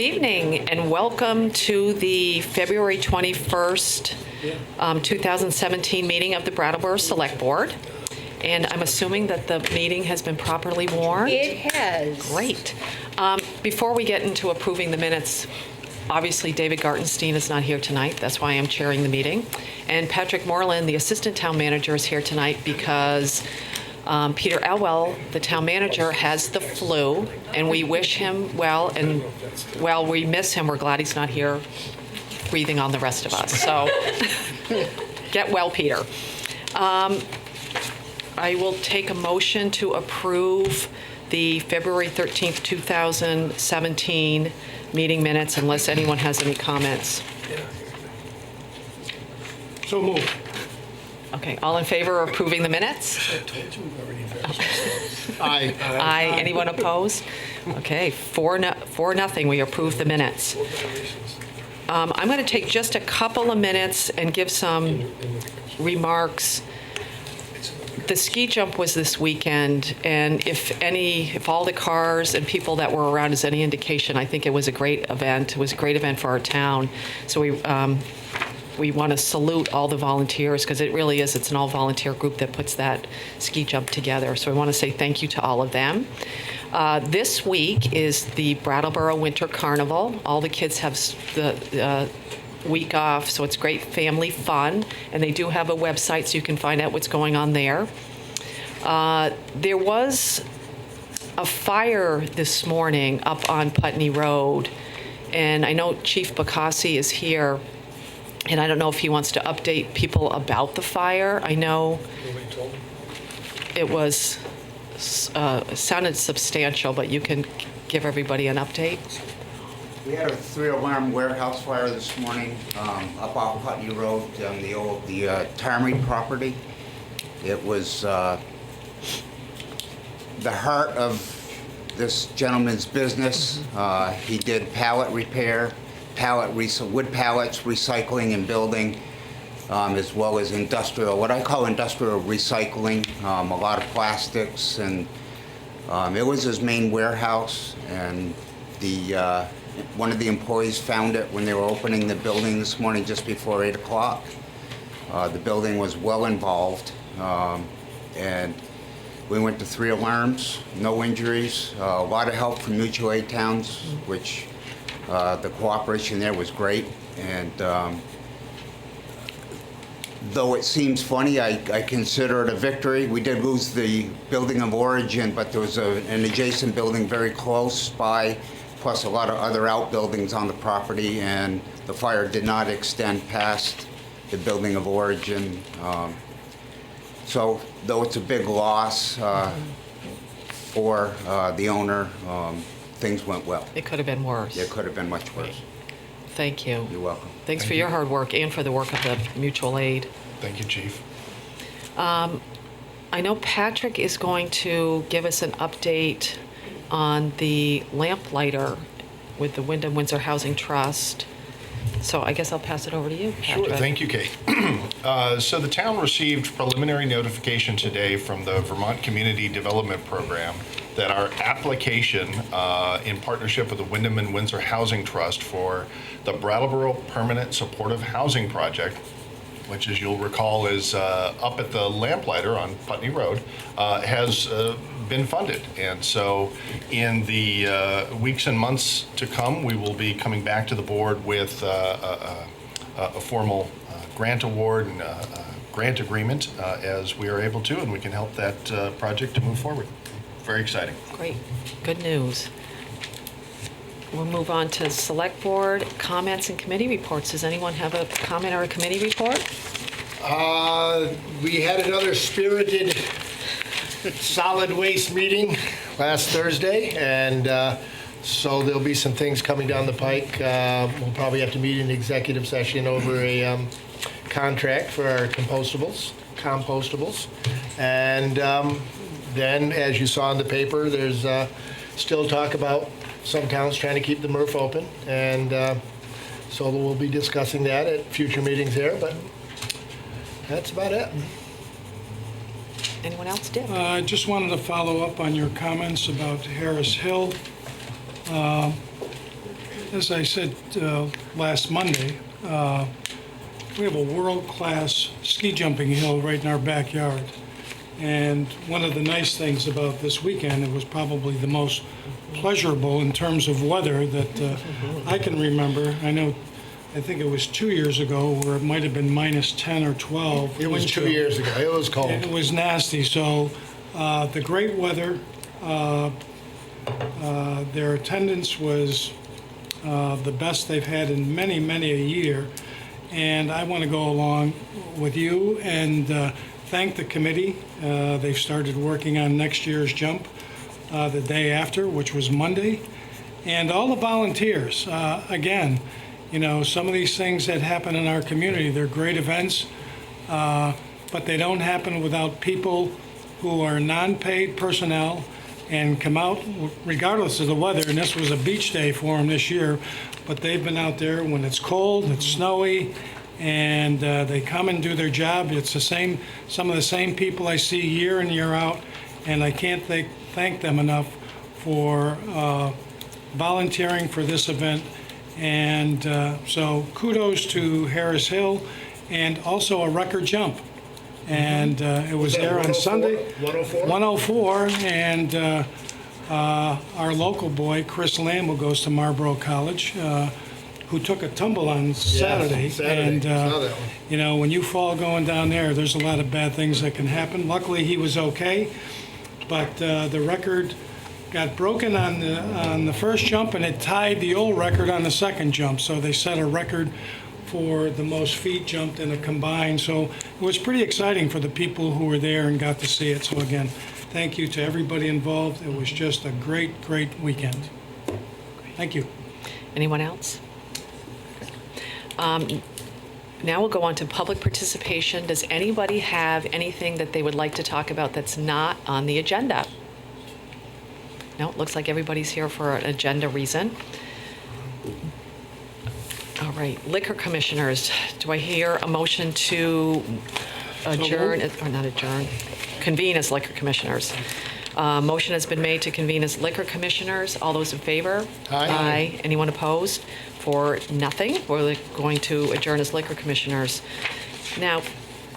evening and welcome to the February 21st, 2017 meeting of the Brattleboro Select Board. And I'm assuming that the meeting has been properly warned? It has. Great. Before we get into approving the minutes, obviously David Gartenstein is not here tonight. That's why I'm chairing the meeting. And Patrick Moreland, the Assistant Town Manager, is here tonight because Peter Elwell, the town manager, has the flu, and we wish him well, and while we miss him, we're glad he's not here breathing on the rest of us. So get well, Peter. I will take a motion to approve the February 13th, 2017 meeting minutes unless anyone has any comments. So moved. Okay, all in favor of approving the minutes? Aye. Aye. Anyone opposed? Okay, 4-0, we approve the minutes. I'm going to take just a couple of minutes and give some remarks. The ski jump was this weekend, and if all the cars and people that were around is any indication, I think it was a great event. It was a great event for our town. So we want to salute all the volunteers because it really is. It's an all-volunteer group that puts that ski jump together. So I want to say thank you to all of them. This week is the Brattleboro Winter Carnival. All the kids have the week off, so it's great family fun. And they do have a website, so you can find out what's going on there. There was a fire this morning up on Putney Road, and I know Chief Bacassi is here. And I don't know if he wants to update people about the fire. I know it was sounded substantial, but you can give everybody an update. We had a 3-alarm warehouse fire this morning up off Putney Road on the Tarmy property. It was the heart of this gentleman's business. He did pallet repair, wood pallets, recycling and building, as well as industrial, what I call industrial recycling, a lot of plastics, and it was his main warehouse, and one of the employees found it when they were opening the building this morning just before 8 o'clock. The building was well involved, and we went to 3 alarms, no injuries, a lot of help from mutual aid towns, which the cooperation there was great, and though it seems funny, I consider it a victory. We did lose the building of origin, but there was an adjacent building very close by, plus a lot of other outbuildings on the property, and the fire did not extend past the building of origin. So though it's a big loss for the owner, things went well. It could have been worse. It could have been much worse. Thank you. You're welcome. Thanks for your hard work and for the work of the mutual aid. Thank you, Chief. I know Patrick is going to give us an update on the lamplighter with the Wyndham Windsor Housing Trust. So I guess I'll pass it over to you, Patrick. Sure. Thank you, Kate. So the town received preliminary notification today from the Vermont Community Development Program that our application in partnership with the Wyndham and Windsor Housing Trust for the Brattleboro Permanent Supportive Housing Project, which, as you'll recall, is up at the Lamplighter on Putney Road, has been funded. And so in the weeks and months to come, we will be coming back to the board with a formal grant award and grant agreement as we are able to, and we can help that project to move forward. Very exciting. Great. Good news. We'll move on to select board comments and committee reports. Does anyone have a comment or a committee report? We had another spirited solid waste meeting last Thursday, and so there'll be some things coming down the pike. We'll probably have to meet in executive session over a contract for our compostables. And then, as you saw in the paper, there's still talk about some towns trying to keep the MRF open, and so we'll be discussing that at future meetings there, but that's about it. Anyone else, Dick? I just wanted to follow up on your comments about Harris Hill. as I said last Monday, we have a world-class ski jumping hill right in our backyard. And one of the nice things about this weekend, it was probably the most pleasurable in terms of weather that I can remember. I think it was 2 years ago where it might have been minus 10 or 12. It was 2 years ago. It was cold. It was nasty. So the great weather, their attendance was the best they've had in many, many a year. And I want to go along with you and thank the committee. They've started working on next year's jump the day after, which was Monday. And all the volunteers, again, you know, some of these things that happen in our community, they're great events, but they don't happen without people who are non-paid personnel and come out regardless of the weather. And this was a beach day for them this year, but they've been out there when it's cold, it's snowy, and they come and do their job. It's the same, some of the same people I see year in, year out, and I can't thank them enough for volunteering for this event. And so kudos to Harris Hill, and also a record jump. And it was there on Sunday. 104? 104, and our local boy, Chris Lamb, who goes to Marlboro College, who took a tumble on Saturday. And, Saw that one. you know, when you fall going down there, there's a lot of bad things that can happen. Luckily, he was okay, but the record got broken on the first jump, and it tied the old record on the second jump. So they set a record for the most feet jumped in a combined. So it was pretty exciting for the people who were there and got to see it. So again, thank you to everybody involved. It was just a great, great weekend. Thank you. Anyone else? Now we'll go on to public participation. Does anybody have anything that they would like to talk about that's not on the agenda? No, it looks like everybody's here for an agenda reason. All right, liquor commissioners, do I hear a motion to adjourn, or not adjourn, convene as liquor commissioners? Motion has been made to convene as liquor commissioners. All those in favor? Aye. Aye. Anyone opposed? For nothing, we're going to adjourn as liquor commissioners. Now,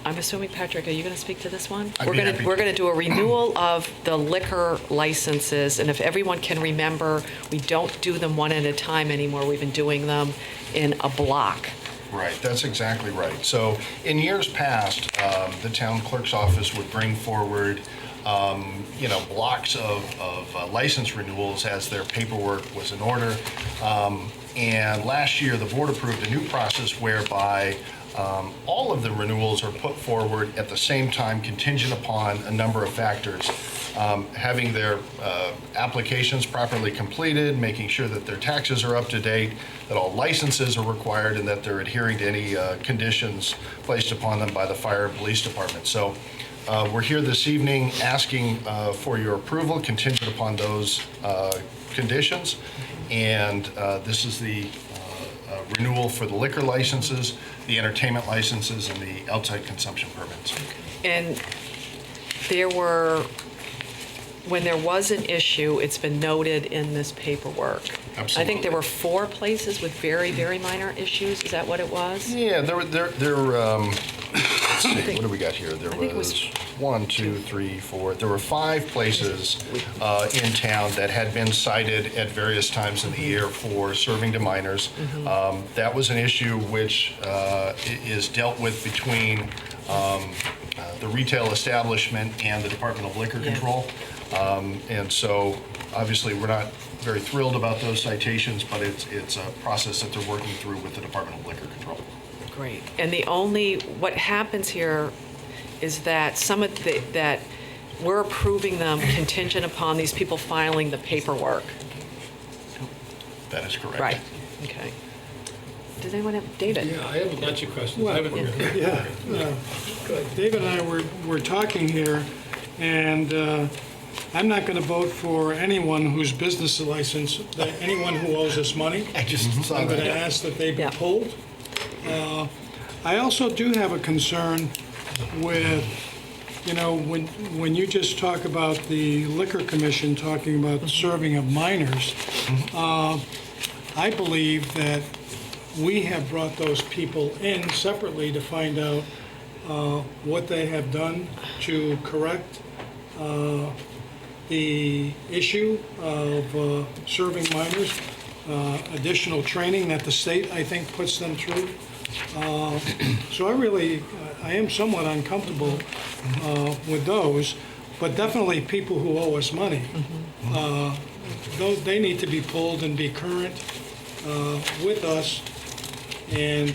I'm assuming, Patrick, are you going to speak to this one? I'd be happy to. We're going to do a renewal of the liquor licenses, and if everyone can remember, we don't do them one at a time anymore. We've been doing them in a block. Right, that's exactly right. So in years past, the town clerk's office would bring forward, blocks of license renewals as their paperwork was in order. And last year, the board approved a new process whereby all of the renewals are put forward at the same time, contingent upon a number of factors. Having their applications properly completed, making sure that their taxes are up to date, that all licenses are required, and that they're adhering to any conditions placed upon them by the fire and police department. So we're here this evening asking for your approval contingent upon those conditions. And this is the renewal for the liquor licenses, the entertainment licenses, and the outside consumption permits. And there were, when there was an issue, it's been noted in this paperwork. Absolutely. I think there were 4 places with very, very minor issues. Is that what it was? Yeah, there let's see, what do we got here? There I think it was was 1, 2, 3, 4. There were 5 places in town that had been cited at various times in the year for serving to minors. That was an issue which is dealt with between the retail establishment and the Department of Liquor Yeah. Control. And so, obviously, we're not very thrilled about those citations, but it's a process that they're working through with the Department of Liquor Control. Great. And what happens here is that that we're approving them contingent upon these people filing the paperwork. That is correct. Right. Okay. Does anyone have, David? Yeah, I have a bunch of questions. Well, I have a- Yeah, David and I were talking here, and I'm not going to vote for anyone whose business license, anyone who owes us money. I just saw I'm going to that. ask that they be Yeah. pulled. I also do have a concern with, when you just talk about the Liquor Commission talking about serving of minors, I believe that we have brought those people in separately to find out what they have done to correct the issue of serving minors, additional training that the state, I think, puts them through. So I am somewhat uncomfortable with those, but definitely people who owe us money. They need to be pulled and be current with us, and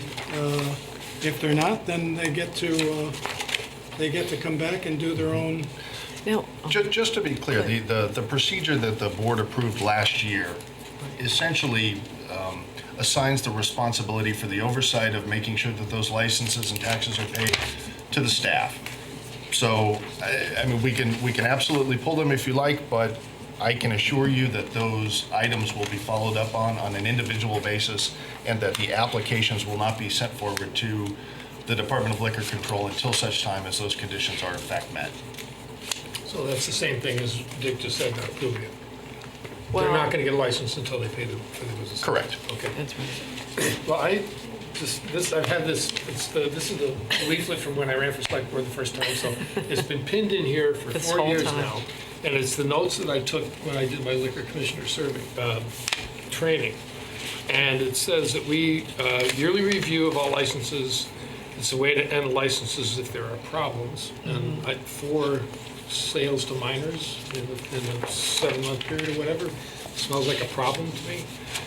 if they're not, then they get to come back and do their own. Now, Just to be clear, the procedure that the board approved last year essentially assigns the responsibility for the oversight of making sure that those licenses and taxes are paid to the staff. So, I mean, we can absolutely pull them if you like, but I can assure you that those items will be followed up on an individual basis, and that the applications will not be sent forward to the Department of Liquor Control until such time as those conditions are in fact met. So that's the same thing as Dick just said, not approving it. Well- They're not going to get a license until they pay for the business. Correct. Okay. that's right. Well, I've had this, this is the leaflet from when I ran for select board the first time, so it's been pinned in here for This 4 whole years time. now. And it's the notes that I took when I did my liquor commissioner training. And it says that we, yearly review of all licenses, it's a way to end licenses if there are problems. And for sales to minors in a 7-month period or whatever, smells like a problem to me.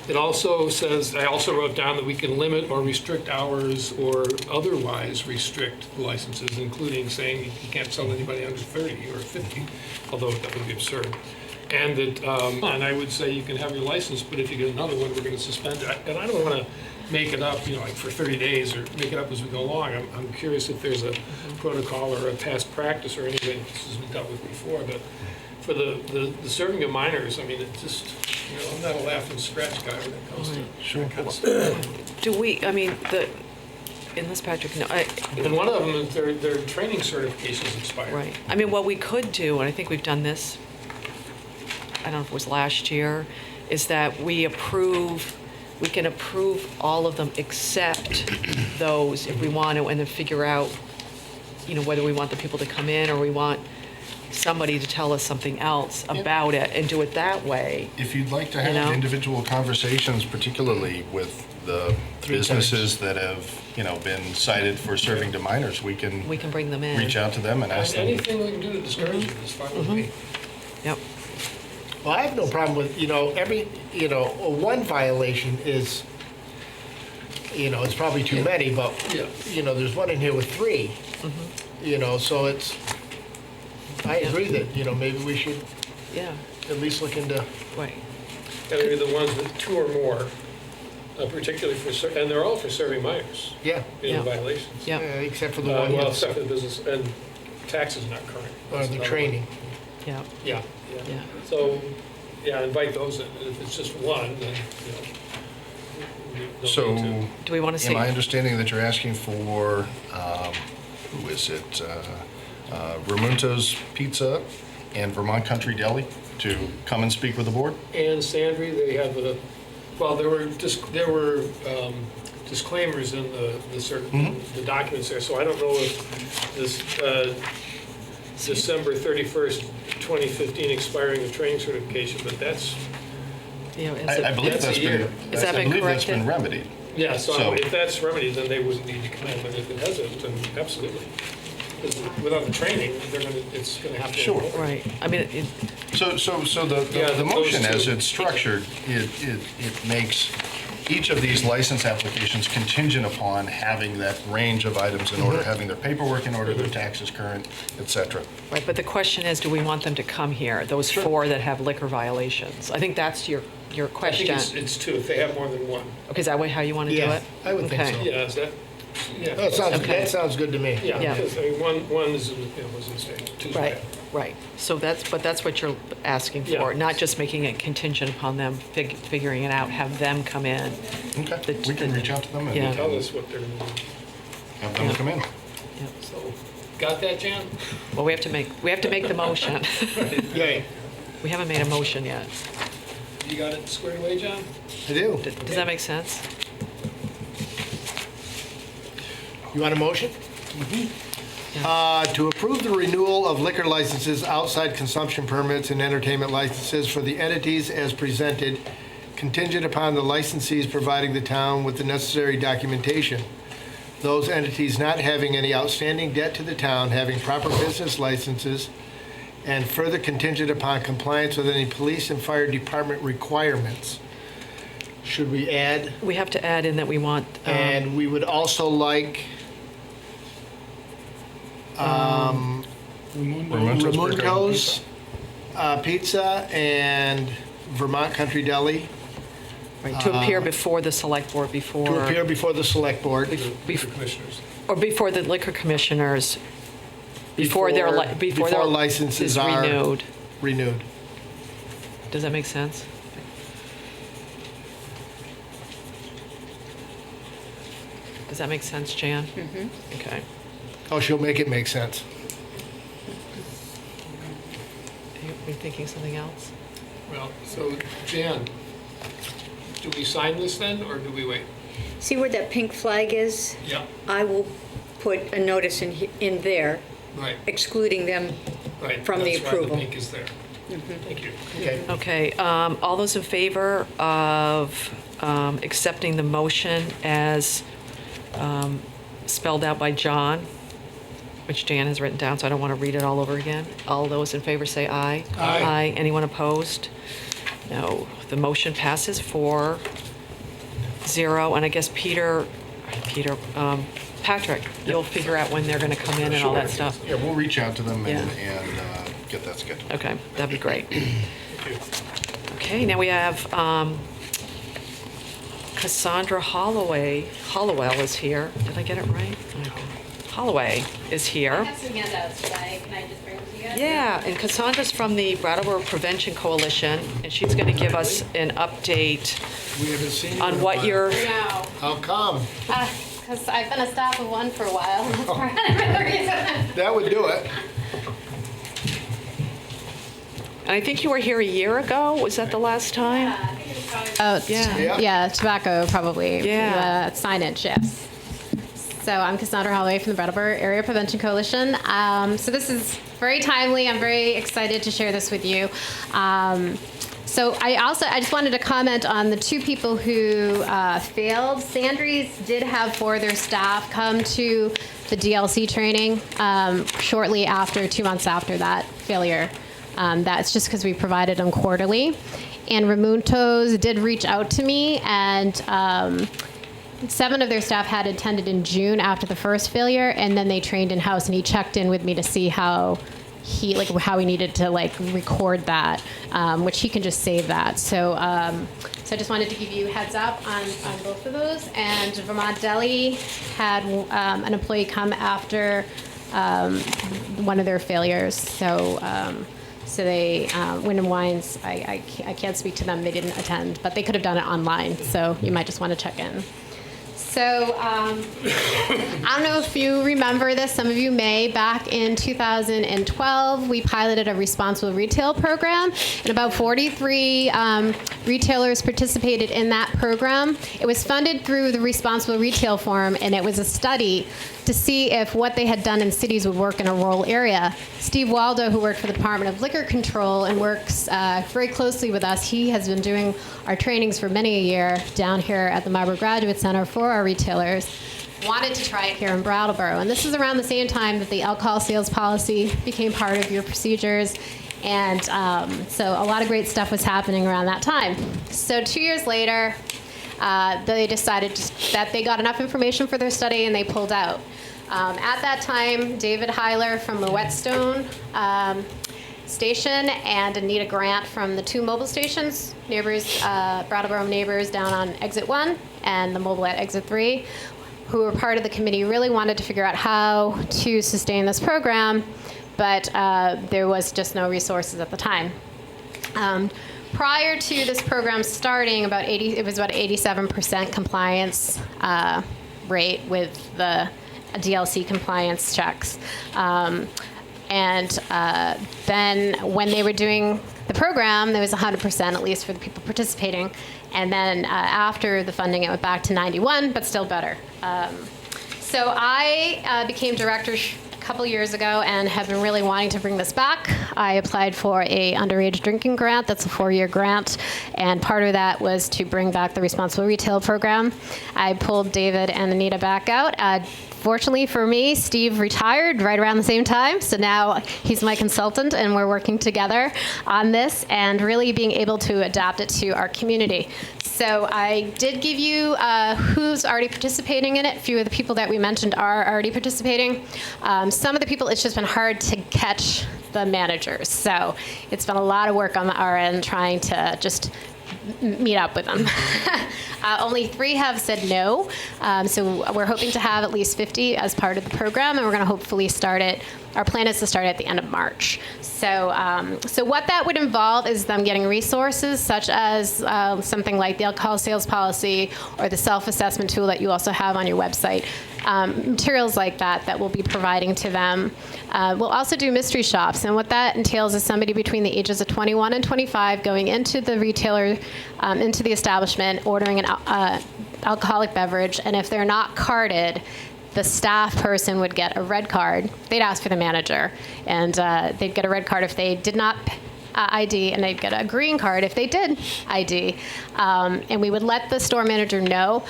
It also says, I also wrote down that we can limit or restrict hours or otherwise restrict licenses, including saying you can't sell anybody under 30 or 50, although that would be absurd. And that, and I would say you can have your license, but if you get another one, we're going to suspend it. And I don't want to make it up, like for 30 days or make it up as we go along. I'm curious if there's a protocol or a past practice or anything this has been dealt with before, but for the serving of minors, I mean, it just, I'm not a laugh and scratch guy when it comes to that kind of stuff. Do we, I mean, unless Patrick, no, And one of them, their training certifications expired. right. I mean, what we could do, and I think we've done this, I don't know if it was last year, is that we can approve all of them except those if we want to, and then figure out, whether we want the people to come in or we want somebody to tell us something else about it and do it that way. If you'd like to have individual conversations, particularly with the businesses that have, been cited for serving to minors, we can bring them in. reach out to them and ask them. Anything we can do to discourage it is fine with me. Yep. Well, I have no problem with, one violation is, it's probably too many, but, Yeah. there's one in here with 3. So I agree that, maybe we should Yeah. at least look into, Right. And they're the ones with 2 or more, particularly and they're all for serving minors, yeah, Yeah. violations. Yep. except for the one, Well, except for the business, and taxes not current. or That's the another training. Yeah. one. Yeah. Yeah. So, invite those in. If it's just one, then, no So, need to. Do we want to am I see? understanding that you're asking for, who is it? Ramunto's Pizza and Vermont Country Deli to come and speak with the board? And Sandry, they have there were disclaimers in the documents there, so I don't know if this December 31st, 2015 expiring of training certification, but that's, I believe that's a that's year. been, Has that I been believe that's been corrected? remedied. yeah, so So- if that's remedied, then they wouldn't need to come in, but if it hasn't, then absolutely. Because without the training, it's gonna have to. Sure. Right. I mean, So Yeah, the those motion as two. it's structured, it makes each of these license applications contingent upon having that range of items in order, having their paperwork in order, their taxes current, et cetera. right, but the question is, do we want them to come here, those 4 that have liquor violations? I think that's your I think question. it's 2, if they have more than one. Okay, is that how you want to do Yeah, it? I would think Okay. so. Yeah, is that, Okay. That sounds good to me. Yeah, Yeah. because, one is, was a mistake, 2's Right, bad. right. So that's what you're asking Yeah. for, not just making it contingent upon them figuring it out, have them come in. Okay, The- we can the- reach out to them Yeah. and Tell us what they're gonna do. have them come in. So, got that, Jan? Well, we have to make the motion. Yay. We haven't made a motion yet. You got it squared away, John? I do. Does that make sense? You want a motion? To approve the renewal of liquor licenses, outside consumption permits, and entertainment licenses for the entities as presented, contingent upon the licensees providing the town with the necessary documentation. Those entities not having any outstanding debt to the town, having proper business licenses, and further contingent upon compliance with any police and fire department requirements. Should we add? We have to add in that we want, And we would also like Ramunto's Pizza and Vermont Country Deli right, to appear before the select board before. to appear before the select board Liquor commissioners. Or before the liquor commissioners, before their licenses is are renewed. renewed. Does that make sense? Does that make sense, Jan? Mm-hmm. Okay. Oh, she'll make it make sense. Are you thinking something else? Well, so Jan, do we sign this then, or do we wait? See where that pink flag is? Yeah. I will put a notice in there Right, excluding them. right. From the That's why approval. the pink is there. Thank you. Okay. Okay, all those in favor of accepting the motion as spelled out by John, which Jan has written down, so I don't want to read it all over again. All those in favor say aye. Aye. Aye. Anyone opposed? No. The motion passes 4-0, and I guess Patrick, you'll figure out when they're going to come in and all that stuff. Yeah, we'll reach out to them and Yeah. get that scheduled. Okay, that'd be great. Thank you. Okay, now we have Cassandra Hollowell is here. Did I get it right? Holloway is I here. have some handouts. Can I just bring them to you guys? Yeah, and Cassandra's from the Brattleboro Prevention Coalition, and she's going to give us an update We haven't seen on what you're, No, How come? because I've been a staff of one for a while. That's part of the reason. That would do it. and I think you were here a year ago. Was that the last time? I think it's probably Oh, Yeah. yeah, tobacco probably. Yeah. Signage, yes. So I'm Cassandra Holloway from the Brattleboro Area Prevention Coalition. So this is very timely. I'm very excited to share this with you. So I just wanted to comment on the two people who failed. Sandries did have 4 of their staff come to the DLC training shortly after, 2 months after that failure. That's just because we provided them quarterly. And Ramunto's did reach out to me, and 7 of their staff had attended in June after the first failure, and then they trained in-house, and he checked in with me to see how he needed to record that, which he can just save that. So I just wanted to give you a heads up on both of those. And Vermont Deli had an employee come after one of their failures. So they, Wyndham Wines, I can't speak to them. They didn't attend, but they could have done it online. So you might just want to check in. So I don't know if you remember this. Some of you may. Back in 2012, we piloted a responsible retail program, and about 43 retailers participated in that program. It was funded through the Responsible Retail Forum, and it was a study to see if what they had done in cities would work in a rural area. Steve Waldo, who worked for the Department of Liquor Control and works very closely with us, he has been doing our trainings for many a year down here at the Marlboro Graduate Center for our retailers, wanted to try it here in Brattleboro. And this is around the same time that the alcohol sales policy became part of your procedures. And so a lot of great stuff was happening around that time. So 2 years later, they decided that they got enough information for their study and they pulled out. At that time, David Heiler from the Whetstone station and Anita Grant from the 2 mobile stations, neighbors, Brattleboro neighbors down on exit 1 and the mobile at exit 3, who were part of the committee, really wanted to figure out how to sustain this program, but there was just no resources at the time. Prior to this program starting, it was about 87% compliance rate with the DLC compliance checks. And then when they were doing the program, there was 100% at least for the people participating. And then after the funding, it went back to 91, but still better. So I became director a couple years ago and have been really wanting to bring this back. I applied for a underage drinking grant. That's a 4-year grant. And part of that was to bring back the responsible retail program. I pulled David and Anita back out. Fortunately for me, Steve retired right around the same time, so now he's my consultant, and we're working together on this and really being able to adapt it to our community. So I did give you who's already participating in it. A few of the people that we mentioned are already participating. Some of the people, it's just been hard to catch the managers, so it's been a lot of work on our end trying to just meet up with them. Only 3 have said no, so we're hoping to have at least 50 as part of the program, and we're going to hopefully start it. Our plan is to start at the end of March. So, so what that would involve is them getting resources such as something like the alcohol sales policy or the self-assessment tool that you also have on your website. Materials like that we'll be providing to them. We'll also do mystery shops, and what that entails is somebody between the ages of 21 and 25 going into the retailer, into the establishment, ordering an alcoholic beverage, and if they're not carded, the staff person would get a red card. They'd ask for the manager, and they'd get a red card if they did not ID, and they'd get a green card if they did ID. And we would let the store manager know.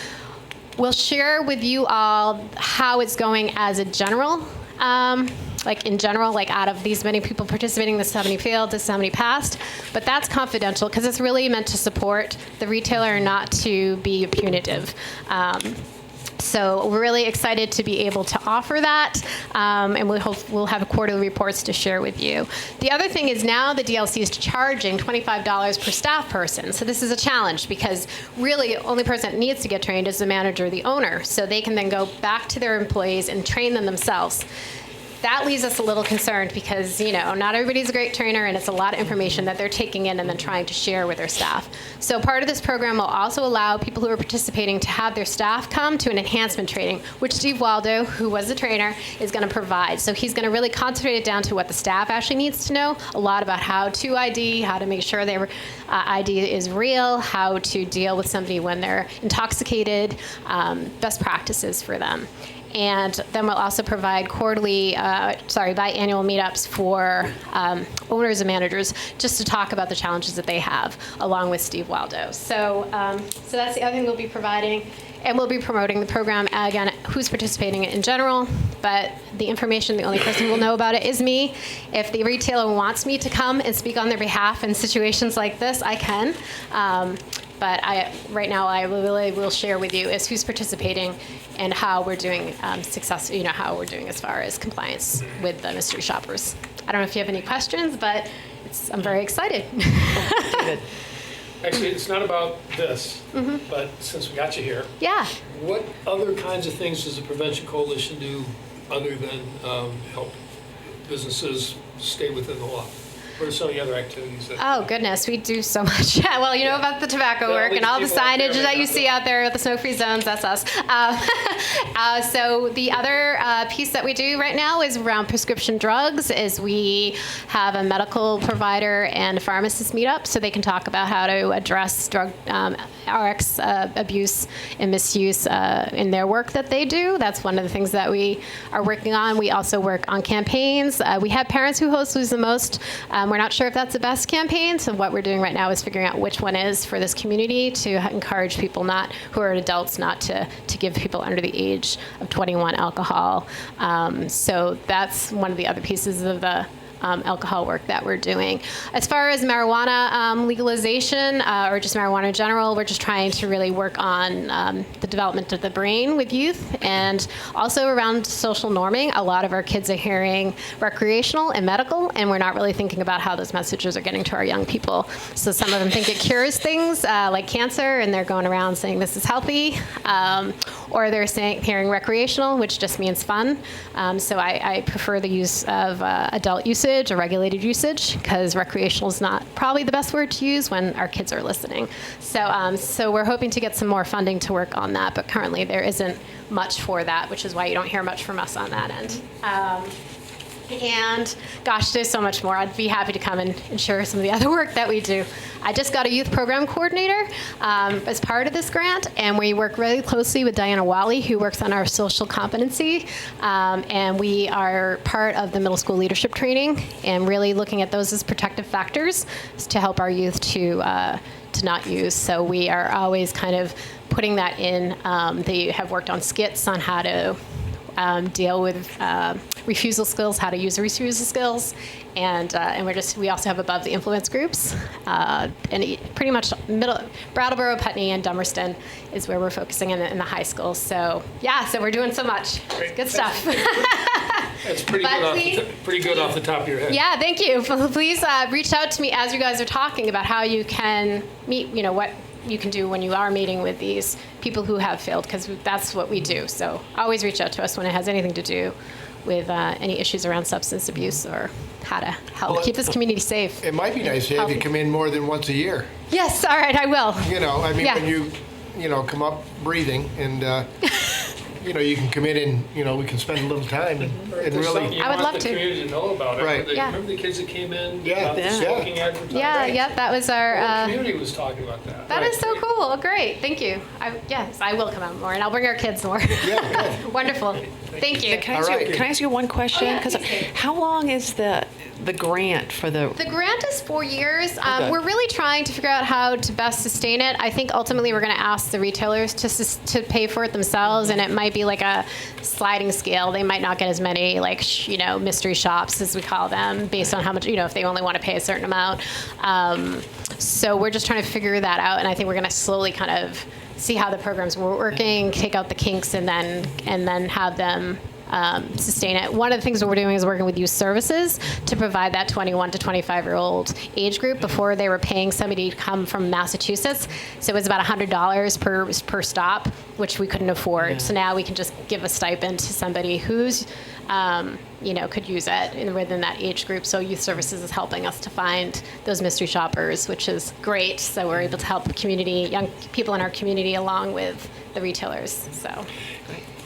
We'll share with you all how it's going as a general, like in general, like out of these many people participating, this is how many failed, this is how many passed. But that's confidential because it's really meant to support the retailer, not to be punitive. So we're really excited to be able to offer that, and we'll have quarterly reports to share with you. The other thing is now the DLC is charging $25 per staff person. So this is a challenge because really the only person that needs to get trained is the manager or the owner. So they can then go back to their employees and train them themselves. That leaves us a little concerned because, you know, not everybody's a great trainer, and it's a lot of information that they're taking in and then trying to share with their staff. So part of this program will also allow people who are participating to have their staff come to an enhancement training, which Steve Waldo, who was the trainer, is going to provide. So he's going to really concentrate it down to what the staff actually needs to know, a lot about how to ID, how to make sure their ID is real, how to deal with somebody when they're intoxicated, best practices for them. And then we'll also provide biannual meetups for owners and managers just to talk about the challenges that they have, along with Steve Waldo. So, so that's the other thing we'll be providing. And we'll be promoting the program, again, who's participating in general, but the information, the only person who will know about it is me. If the retailer wants me to come and speak on their behalf in situations like this, I can. But right now, I really will share with you is who's participating and how we're doing how we're doing as far as compliance with the mystery shoppers. I don't know if you have any questions, but I'm very excited. David. Actually, it's not about this, but since we got you here, Yeah. what other kinds of things does the Prevention Coalition do other than help businesses stay within the law? What are some of the other activities that... Oh, goodness, we do so much. Well, you know about the tobacco work and all the signage that you see out there with the smoke-free zones, that's us. So the other piece that we do right now is around prescription drugs, is we have a medical provider and a pharmacist meet up so they can talk about how to address drug RX abuse and misuse in their work that they do. That's one of the things that we are working on. We also work on campaigns. We have Parents Who Host Lose the Most. We're not sure if that's the best campaign, so what we're doing right now is figuring out which one is for this community to encourage people who are adults not to give people under the age of 21 alcohol. So that's one of the other pieces of the alcohol work that we're doing. As far as marijuana legalization or just marijuana in general, we're just trying to really work on the development of the brain with youth and also around social norming. A lot of our kids are hearing recreational and medical, and we're not really thinking about how those messages are getting to our young people. So some of them think it cures things like cancer, and they're going around saying this is healthy, or they're hearing recreational, which just means fun. So I prefer the use of adult usage or regulated usage, because recreational is not probably the best word to use when our kids are listening. So, so we're hoping to get some more funding to work on that, but currently there isn't much for that, which is why you don't hear much from us on that end. And gosh, there's so much more. I'd be happy to come and share some of the other work that we do. I just got a youth program coordinator as part of this grant, and we work really closely with Diana Wally, who works on our social competency. And we are part of the middle school leadership training and really looking at those as protective factors to help our youth to not use. So we are always kind of putting that in. They have worked on skits on how to deal with refusal skills, how to use refusal skills, and we also have above the influence groups, and pretty much Brattleboro, Putney, and Dummerston is where we're focusing in the high schools. So yeah, so we're doing so much. It's good stuff. That's pretty good off the top of your head. Yeah, thank you. Please reach out to me as you guys are talking about how you can meet, what you can do when you are meeting with these people who have failed, because that's what we do. So always reach out to us when it has anything to do with any issues around substance abuse or how to help keep this community safe. It might be nice to have you come in more than once a year. Yes, all right, I will. When you come up breathing and, you can come in and, we can spend a little time and really. I would love to. The community to know about it. Right. Remember the kids that came in? Yeah. about the smoking advertising? Yeah, that was The our. whole community was talking about that. That is so cool. Great, thank you. Yes, I will come out more, and I'll bring our kids more. Yeah, good. Wonderful. Thank you. Can I ask you one question? yeah, Because please do. how long is the grant for the? The grant is 4 years. Okay. We're really trying to figure out how to best sustain it. I think ultimately we're going to ask the retailers to pay for it themselves, and it might be like a sliding scale. They might not get as many mystery shops, as we call them, based on how much, if they only want to pay a certain amount. So we're just trying to figure that out, and I think we're going to slowly kind of see how the programs were working, take out the kinks, and then have them sustain it. One of the things that we're doing is working with youth services to provide that 21 to 25-year-old age group. Before, they were paying somebody to come from Massachusetts, so it was about $100 per stop, which we couldn't afford. Yeah. So now we can just give a stipend to somebody who's could use it within that age group. So youth services is helping us to find those mystery shoppers, which is great. So we're able to help young people in our community along with the retailers. So,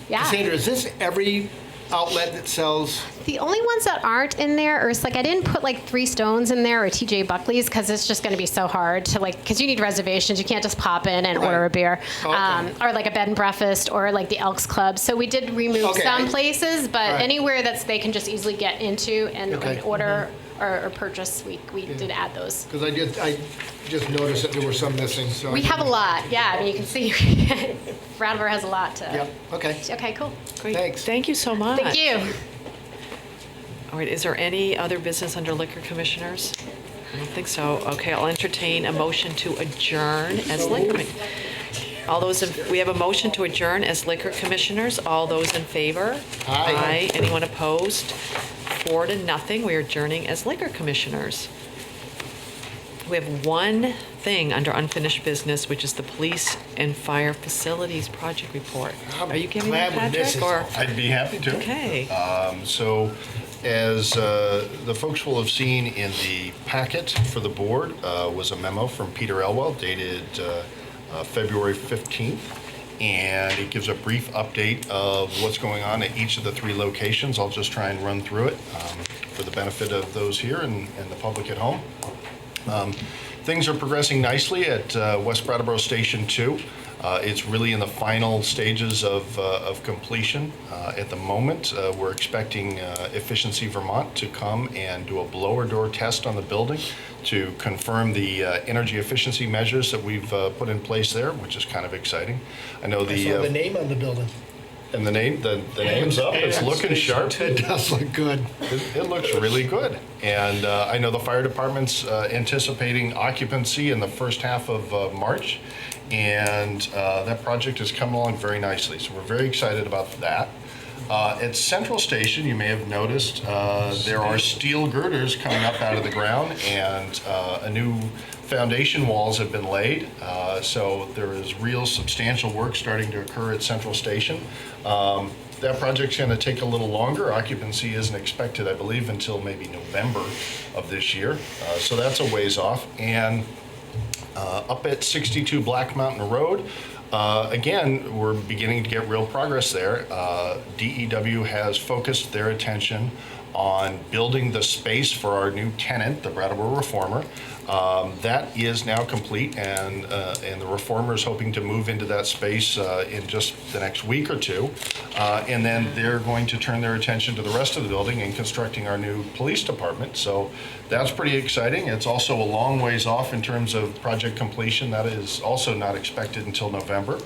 yeah. Cassandra, is this every outlet that sells? The only ones that aren't in there are I didn't put 3 Stones in there or TJ Buckley's, because it's just going to be so hard to because you need reservations. You can't just pop in and order a beer. Okay. Or a bed and breakfast or the Elks Club. So we did remove some places, but anywhere they can just easily get into and order or purchase, we did add those. Because I just noticed that there were some missing. So We have a lot. Yeah, I mean, you can see Brattleboro has a lot to. Yep. Okay. Okay, cool. Great. Thanks. Thank you so much. Thank you. All right, is there any other business under liquor commissioners? I don't think so. Okay, I'll entertain a motion to adjourn as liquor. We have a motion to adjourn as liquor commissioners. All those in favor? Aye. Anyone opposed? 4-0. We are adjourning as liquor commissioners. We have one thing under unfinished business, which is the police and fire facilities project report. Are you giving that, glad when this Patrick? is Or I'd be happy to. okay. So, as the folks will have seen in the packet for the board, was a memo from Peter Elwell dated February 15th. And it gives a brief update of what's going on at each of the 3 locations. I'll just try and run through it for the benefit of those here and the public at home. Things are progressing nicely at West Brattleboro Station 2. It's really in the final stages of completion. At the moment, we're expecting Efficiency Vermont to come and do a blower door test on the building to confirm the energy efficiency measures that we've put in place there, which is kind of exciting. I know I saw the name on the building. and the name's up. It's looking sharp. It does look good. It looks really good. And I know the fire department's anticipating occupancy in the first half of March. And that project is coming along very nicely. So we're very excited about that. At Central Station, you may have noticed there are steel girders coming up out of the ground, and a new foundation walls have been laid. So there is real substantial work starting to occur at Central Station. That project's going to take a little longer. Occupancy isn't expected, I believe, until maybe November of this year. So that's a ways off. And up at 62 Black Mountain Road, again, we're beginning to get real progress there. DEW has focused their attention on building the space for our new tenant, the Brattleboro Reformer. That is now complete, and the Reformer is hoping to move into that space in just the next week or two. And then they're going to turn their attention to the rest of the building and constructing our new police department. So that's pretty exciting. It's also a long ways off in terms of project completion. That is also not expected until November.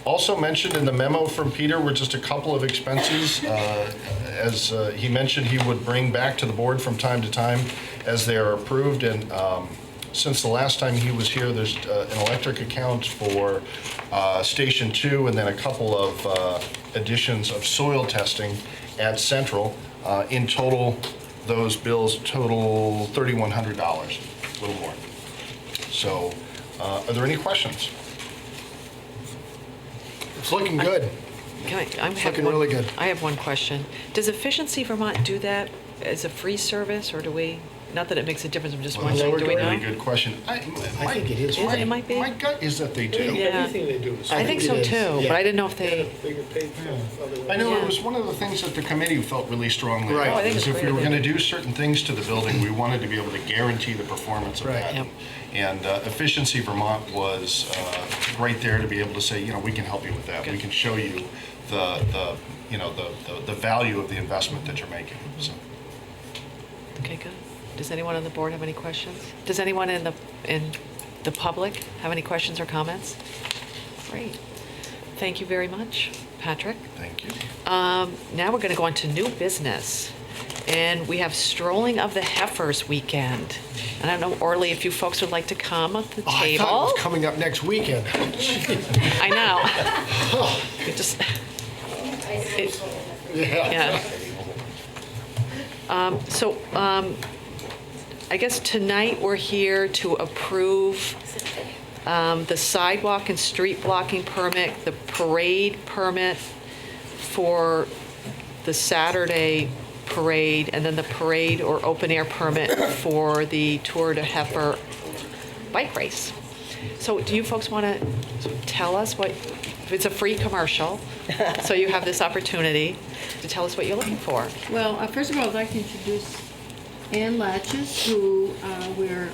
Also mentioned in the memo from Peter were just a couple of expenses. As he mentioned, he would bring back to the board from time to time as they are approved. And since the last time he was here, there's an electric account for Station 2 and then a couple of additions of soil testing at Central. In total, those bills total $3,100, a little more. So are there any questions? It's looking good. It's looking really good. I have one question. Does Efficiency Vermont do that as a free service, or do we? Not that it makes a difference. I'm just Well, that's wondering. a Do we know? really good question. I think it is. It might be. My gut is that they do. Yeah. Everything they do is. I think so it is, too, yeah. but I didn't know if they. They get paid for otherwise. I know Yeah. it was one of the things that the committee felt really strongly Right. about. Oh, I think is it's if we were great. going to do certain things to the building, we wanted to be able to guarantee the performance of Right. that. Yep. And Efficiency Vermont was right there to be able to say, we can help you with that. We can show you the value of the investment that you're making. So. Okay, good. Does anyone on the board have any questions? Does anyone in the public have any questions or comments? Great. Thank you very much, Patrick. Thank you. Now we're going to go on to new business. And we have Strolling of the Heifers weekend. And I don't know, Orly, if you folks would like to come at the Oh, I table. thought it was coming up next weekend. I know. It just, yeah. I guess tonight we're here to approve the sidewalk and street blocking permit, the parade permit for the Saturday parade, and then the parade or open air permit for the Tour de Heifer bike race. So do you folks want to tell us what, it's a free commercial, so you have this opportunity to tell us what you're looking for. Well, first of all, I'd like to introduce Ann Latches, who we're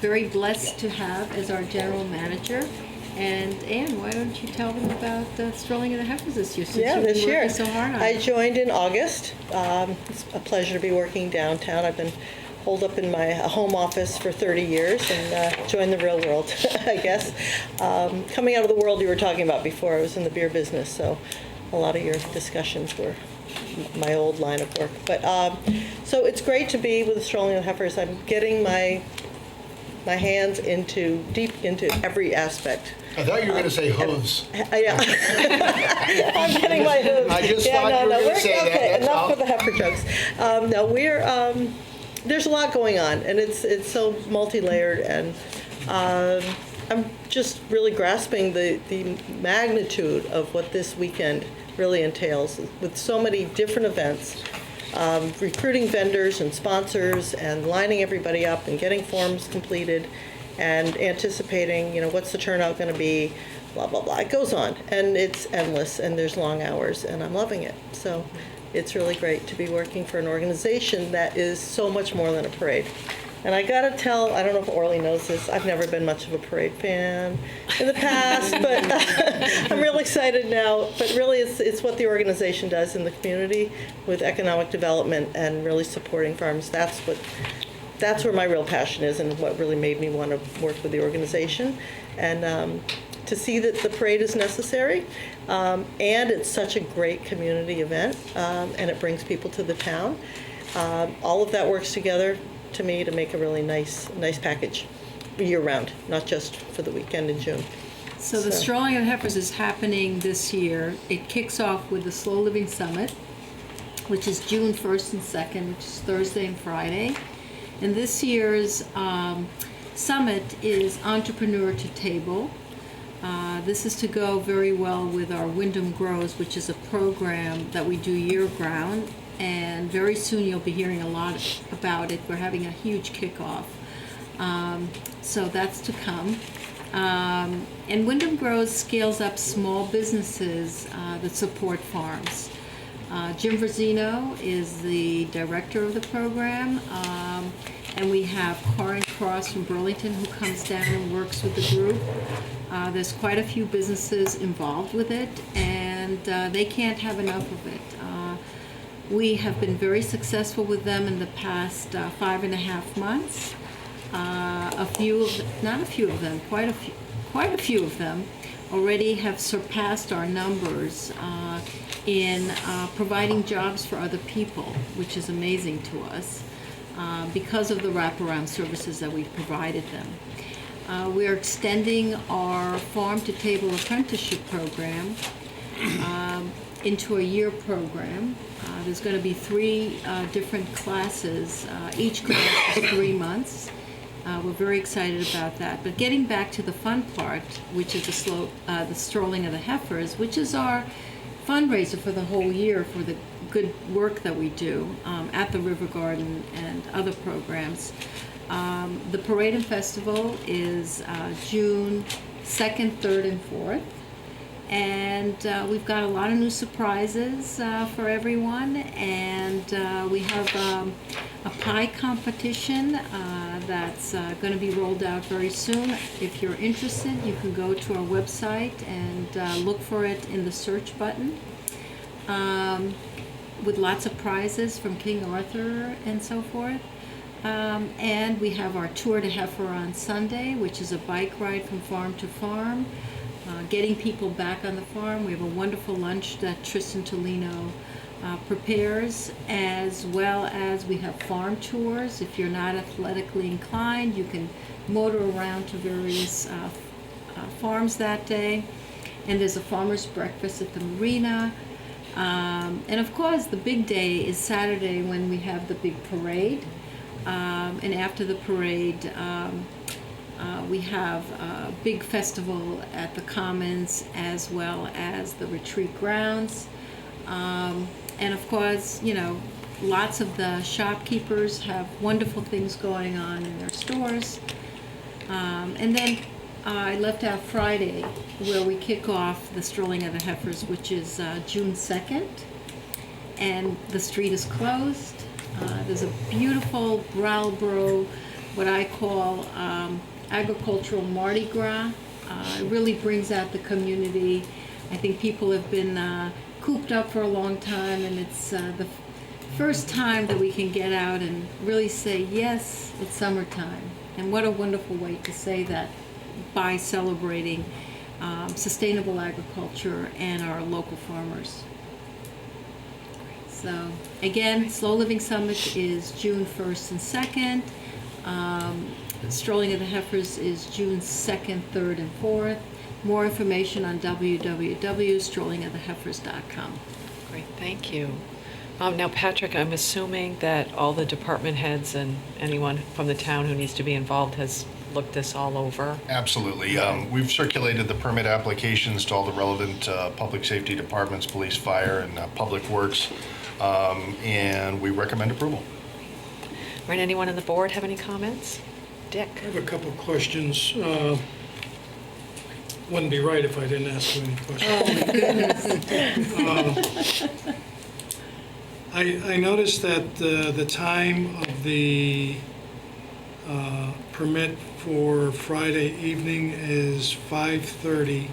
very blessed to have as our general manager. And Ann, why don't you tell them about Strolling of the Heifers this year, since you've this been year. working so hard on I it? joined in August. It's a pleasure to be working downtown. I've been holed up in my home office for 30 years and joined the real world, I guess. Coming out of the world you were talking about before, I was in the beer business, so a lot of your discussions were my old line of work. But so it's great to be with the Strolling of the Heifers. I'm getting my hands deep into every aspect. I thought you were going to say hooves. Yeah. I'm getting my hooves. I just thought you were gonna say that, Okay, that's enough all. with the heifer jokes. No, we're there's a lot going on, and it's so multi-layered, and I'm just really grasping the magnitude of what this weekend really entails, with so many different events, recruiting vendors and sponsors, and lining everybody up and getting forms completed, and anticipating, what's the turnout going to be, blah, blah, blah. It goes on, and it's endless, and there's long hours, and I'm loving it. So it's really great to be working for an organization that is so much more than a parade. And I gotta tell, I don't know if Orly knows this, I've never been much of a parade fan in the past, but I'm really excited now. But really, it's what the organization does in the community with economic development and really supporting farms. That's where my real passion is, and what really made me want to work with the organization. And to see that the parade is necessary, and it's such a great community event, and it brings people to the town. All of that works together to me to make a really nice package year-round, not just for the weekend in June. So the Strolling of the Heifers is happening this year. It kicks off with the Slow Living Summit, which is June 1st and 2nd, which is Thursday and Friday. And this year's summit is Entrepreneur to Table. This is to go very well with our Wyndham Grows, which is a program that we do year-round. And very soon you'll be hearing a lot about it. We're having a huge kickoff. So that's to come. And Wyndham Grows scales up small businesses that support farms. Jim Verzino is the director of the program, and we have Corin Cross from Burlington who comes down and works with the group. There's quite a few businesses involved with it, and they can't have enough of it. We have been very successful with them in the past 5.5 months. Quite a few of them already have surpassed our numbers in providing jobs for other people, which is amazing to us because of the wraparound services that we've provided them. We are extending our farm-to-table apprenticeship program into a year program. There's going to be 3 different classes. Each class is 3 months. We're very excited about that. But getting back to the fun part, which is the strolling of the heifers, which is our fundraiser for the whole year for the good work that we do at the River Garden and other programs. The Parade and Festival is June 2nd, 3rd, and 4th. And we've got a lot of new surprises for everyone. And we have a pie competition that's going to be rolled out very soon. If you're interested, you can go to our website and look for it in the search button. With lots of prizes from King Arthur and so forth. And we have our Tour de Heifer on Sunday, which is a bike ride from farm to farm. Getting people back on the farm. We have a wonderful lunch that Tristan Tolino prepares, as well as we have farm tours. If you're not athletically inclined, you can motor around to various farms that day. And there's a farmer's breakfast at the marina. And of course, the big day is Saturday when we have the big parade. And after the parade, we have a big festival at the Commons as well as the retreat grounds. And of course, you know, lots of the shopkeepers have wonderful things going on in their stores. And then I left out Friday, where we kick off the Strolling of the Heifers, which is June 2nd. And the street is closed. There's a beautiful Brattleboro, what I call agricultural Mardi Gras. It really brings out the community. I think people have been cooped up for a long time, and it's the first time that we can get out and really say, yes, it's summertime. And what a wonderful way to say that by celebrating sustainable agriculture and our local farmers. So again, Slow Living Summit is June 1st and 2nd. Strolling of the Heifers is June 2nd, 3rd, and 4th. More information on www.strollingoftheheifers.com. Great, thank you. Now, Patrick, I'm assuming that all the department heads and anyone from the town who needs to be involved has looked this all over. Absolutely. We've circulated the permit applications to all the relevant public safety departments, police, fire, and public works, and we recommend approval. All right, anyone on the board have any comments? Dick? I have a couple questions. Wouldn't be right if I didn't ask you any questions. I noticed that the time of the permit for Friday evening is 5:30.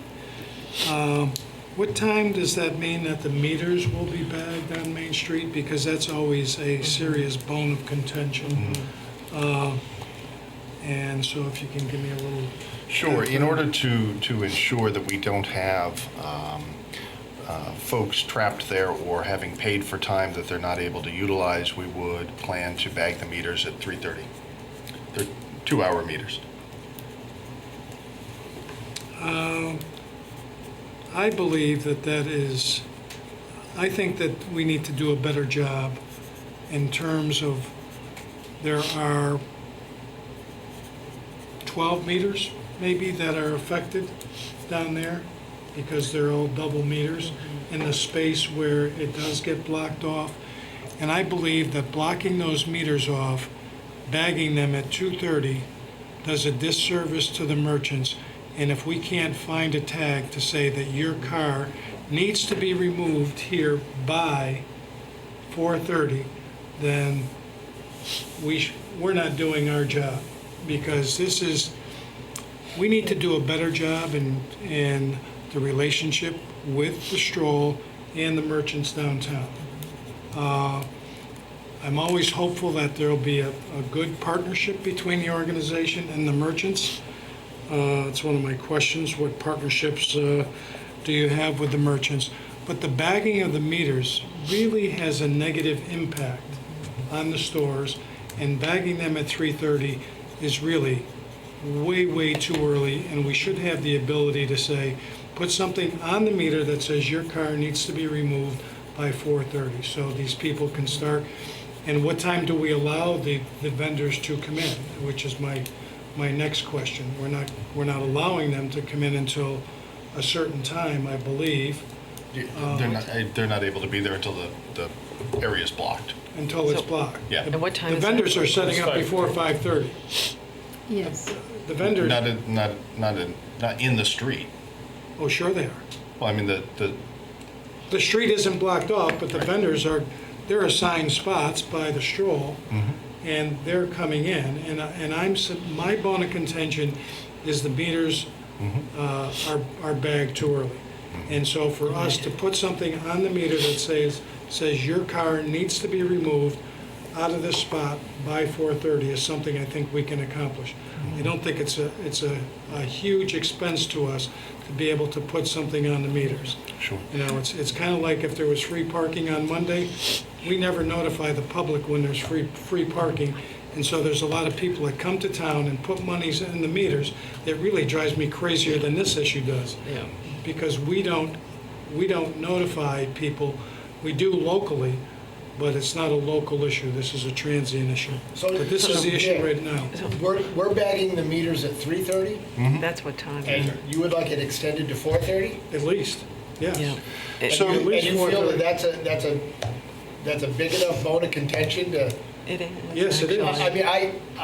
What time does that mean that the meters will be bagged on Main Street? Because that's always a serious bone of contention. And so if you can give me a little... Sure. In order to ensure that we don't have folks trapped there or having paid for time that they're not able to utilize, we would plan to bag the meters at 3:30. They're 2-hour meters. I believe that is... I think that we need to do a better job in terms of there are 12 meters maybe that are affected down there because they're all double meters in the space where it does get blocked off. And I believe that blocking those meters off, bagging them at 2:30, does a disservice to the merchants. And if we can't find a tag to say that your car needs to be removed here by 4:30, then we're not doing our job, because we need to do a better job in the relationship with the stroll and the merchants downtown. I'm always hopeful that there'll be a good partnership between the organization and the merchants. It's one of my questions, what partnerships do you have with the merchants? But the bagging of the meters really has a negative impact on the stores, and bagging them at 3:30 is really way, way too early, and we should have the ability to say, put something on the meter that says your car needs to be removed by 4:30, so these people can start. And what time do we allow the vendors to come in, which is my next question. We're not allowing them to come in until a certain time, I believe. They're not able to be there until the area is blocked. Until it's blocked. Yeah. And what time The is that? vendors are setting up before 5:30. Yes. The vendors, Not in the street. oh, sure they are. Well, I mean, The street isn't blocked off, but the vendors they're assigned spots by the stroll, and they're coming in. And my bone of contention is the meters are bagged too early. And so for us to put something on the meter that says your car needs to be removed out of this spot by 4:30 is something I think we can accomplish. I don't think it's a huge expense to us to be able to put something on the meters. Sure. You know, it's kind of like if there was free parking on Monday, we never notify the public when there's free parking. And so there's a lot of people that come to town and put monies in the meters. That really drives me crazier than this issue does. Yeah. Because we don't notify people. We do locally, but it's not a local issue. This is a transient issue. But this is the issue right now. We're bagging the meters at 3:30, That's what time. and you would like it extended to 4:30? At least, yes. Yeah. So- At And least you feel 4:30. that that's a big enough bone of contention to, It is. Yes, it is. I mean,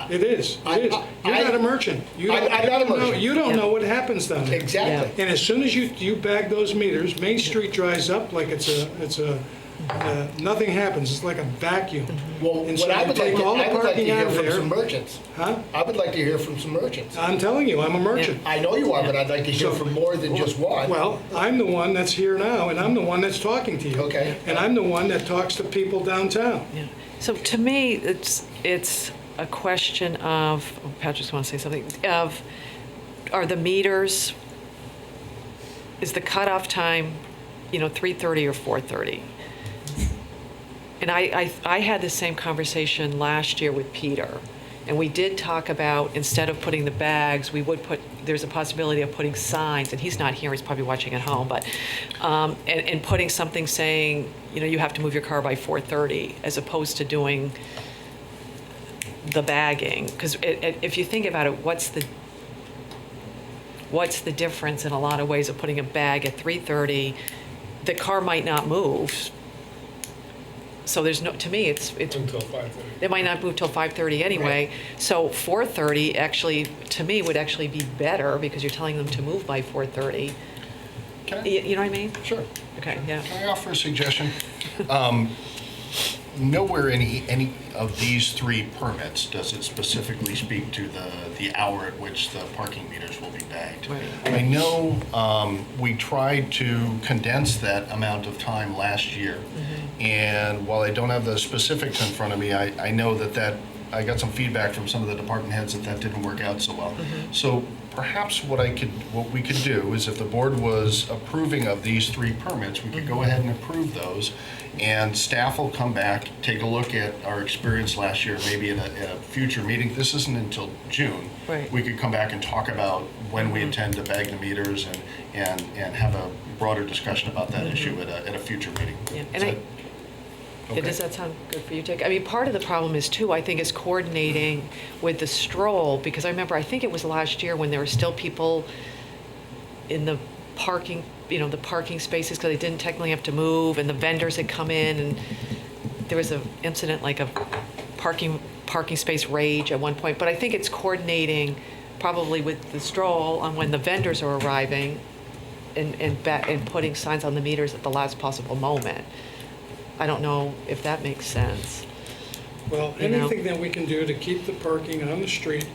It is, it is. You're not a merchant. You I'm don't- not a you don't know- merchant. You don't Yeah. know what happens down there. exactly. And as soon as you bag those meters, Main Street dries up like nothing happens. It's like a vacuum. Well, And so what I you would like take to, all the I would like to parking hear out of from there. some merchants. Huh? I would like to hear from some merchants. I'm telling you, I'm a merchant. I know you are, but I'd like to hear So- from more than just one. Well, I'm the one that's here now, and I'm the one that's talking to you. Okay. And I'm the one that talks to people downtown. Yeah. So to me, it's a question of, Patrick's want to say something, are the meters, is the cutoff time, 3:30 or 4:30? And I had the same conversation last year with Peter, and we did talk about, instead of putting the bags, there's a possibility of putting signs, and he's not here, he's probably watching at home, but, and putting something saying, you have to move your car by 4:30, as opposed to doing the bagging. Because if you think about it, what's the difference in a lot of ways of putting a bag at 3:30? The car might not move. So to me, it's Until 5:30. it might not move till 5:30 anyway. So 4:30 actually, to me, would actually be better, because you're telling them to move by 4:30. Can I- You know what I mean? Sure. Okay, yeah. Can I offer a suggestion? Nowhere any of these three permits does it specifically speak to the hour at which the parking meters will be bagged. Right. I know we tried to condense that amount of time last year, and while I don't have the specifics in front of me, I know that I got some feedback from some of the department heads that didn't work out so well. So perhaps what we could do is, if the board was approving of these three permits, we could go ahead and approve those, and staff will come back, take a look at our experience last year, maybe in a future meeting. This isn't until June. Right. We could come back and talk about when we intend to bag the meters, and have a broader discussion about that issue at a future meeting. Yeah. Is And that- okay? Does that sound good for you, Dick? I mean, part of the problem is too, I think, is coordinating with the stroll, because I think it was last year when there were still people in the parking, the parking spaces, because they didn't technically have to move, and the vendors had come in, and there was an incident like a parking space rage at one point. But I think it's coordinating probably with the stroll on when the vendors are arriving, and putting signs on the meters at the last possible moment. I don't know if that makes sense. Well, You know? anything that we can do to keep the parking on the street,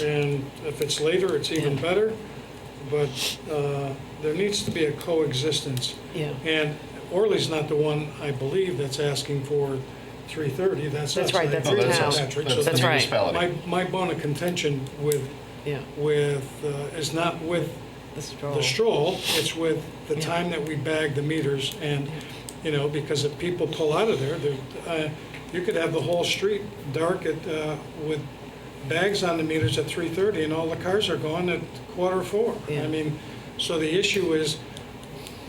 and if it's later, it's even better, but there needs to be a coexistence. Yeah. And Orly's not the one, I believe, that's asking for 3:30, that's us. That's right, that's I agree the with town. Patrick. So That's right. municipality. My bone of contention with, Yeah. is not with The stroll. the stroll, it's with the Yeah. time that we bag the meters, and, you know, because if people pull out of there, you could have the whole street dark with bags on the meters at 3:30, and all the cars are gone at 3:45. Yeah. I mean, so the issue is,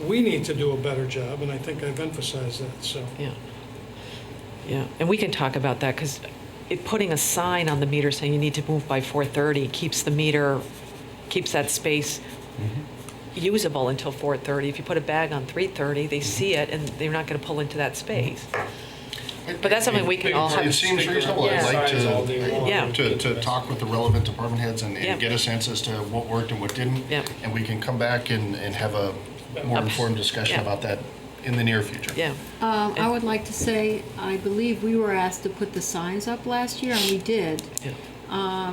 we need to do a better job, and I think I've emphasized that, so. Yeah. Yeah, and we can talk about that, because putting a sign on the meter saying you need to move by 4:30 keeps that space usable until 4:30. If you put a bag on 3:30, they see it, and they're not going to pull into that space. But that's something we can all have. It seems reasonable. Yeah. I'd like Signs all day long. Yeah. to talk with the relevant department heads and Yeah. get a sense as to what worked and what didn't. Yeah. And we can come back and have a more informed discussion Yeah. about that in the near future. Yeah, I would like to say, I believe we were asked to put the signs up last year, and we did. yeah,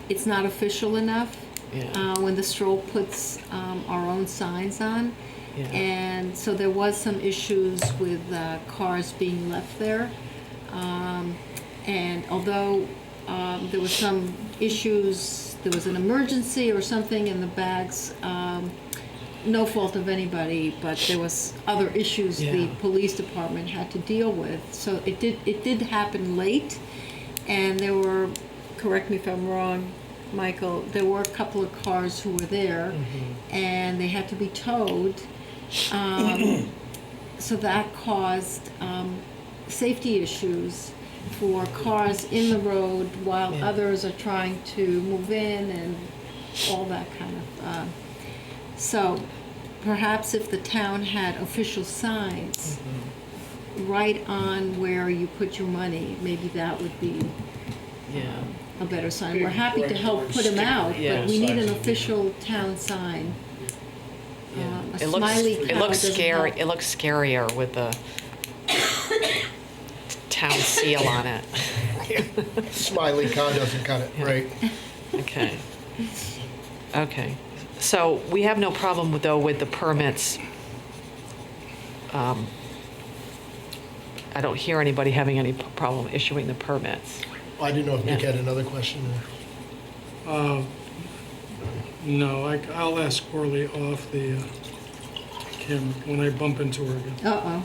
It's not official enough. Yeah. When the stroll puts our own signs on. Yeah. And so there was some issues with cars being left there. And although there were some issues, there was an emergency or something in the bags, no fault of anybody, but there was other issues the Yeah. police department had to deal with. So it did happen late, and there were, correct me if I'm wrong, Michael, there were a couple of cars who were there, and they had to be towed. So that caused safety issues for cars in the road while Yeah. others are trying to move in and all that kind of. So perhaps if the town had official signs right on where you put your money, maybe that would be yeah. a better sign. We're happy to help put them out, Yeah. but we need an official town sign. A It looks, smiley it cow looks doesn't scary. help. It looks scarier with the town seal on it. Smiley cow doesn't cut it, right? Okay. Okay. So we have no problem with, though, with the permits. I don't hear anybody having any problem issuing the permits. I didn't know if Nick Yeah. had another question or. No, I'll ask Orly off the camera when I bump into her again. Uh-oh.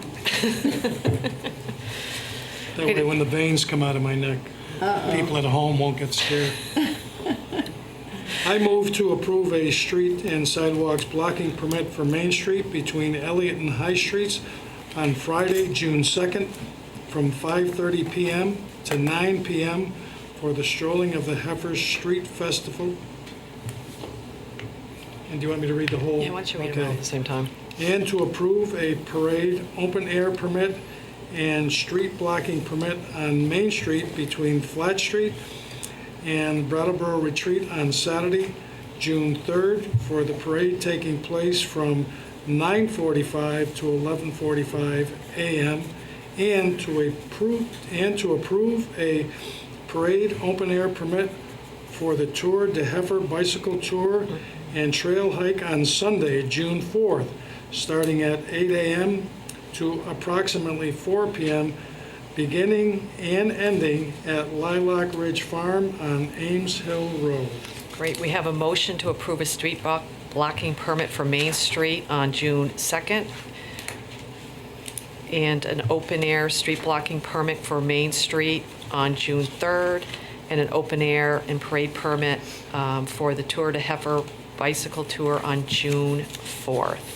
That way, when the veins come out of my neck, people at home won't get scared. I move to approve a street and sidewalks blocking permit for Main Street between Elliott and High Streets on Friday, June 2nd, from 5:30 PM to 9 PM for the strolling of the Heifers Street Festival. And do you want me to read the whole? Yeah, why don't you read them all Okay. at the same time? And to approve a parade open-air permit and street blocking permit on Main Street between Flat Street and Brattleboro Retreat on Saturday, June 3rd, for the parade taking place from 9:45 to 11:45 a.m., and to approve a parade open-air permit for the Tour de Heifer Bicycle Tour and Trail Hike on Sunday, June 4th, starting at 8 a.m. to approximately 4 p.m., beginning and ending at Lilac Ridge Farm on Ames Hill Road. Great. We have a motion to approve a street blocking permit for Main Street on June 2nd, and an open-air street blocking permit for Main Street on June 3rd, and an open-air and parade permit for the Tour de Heifer Bicycle Tour on June 4th.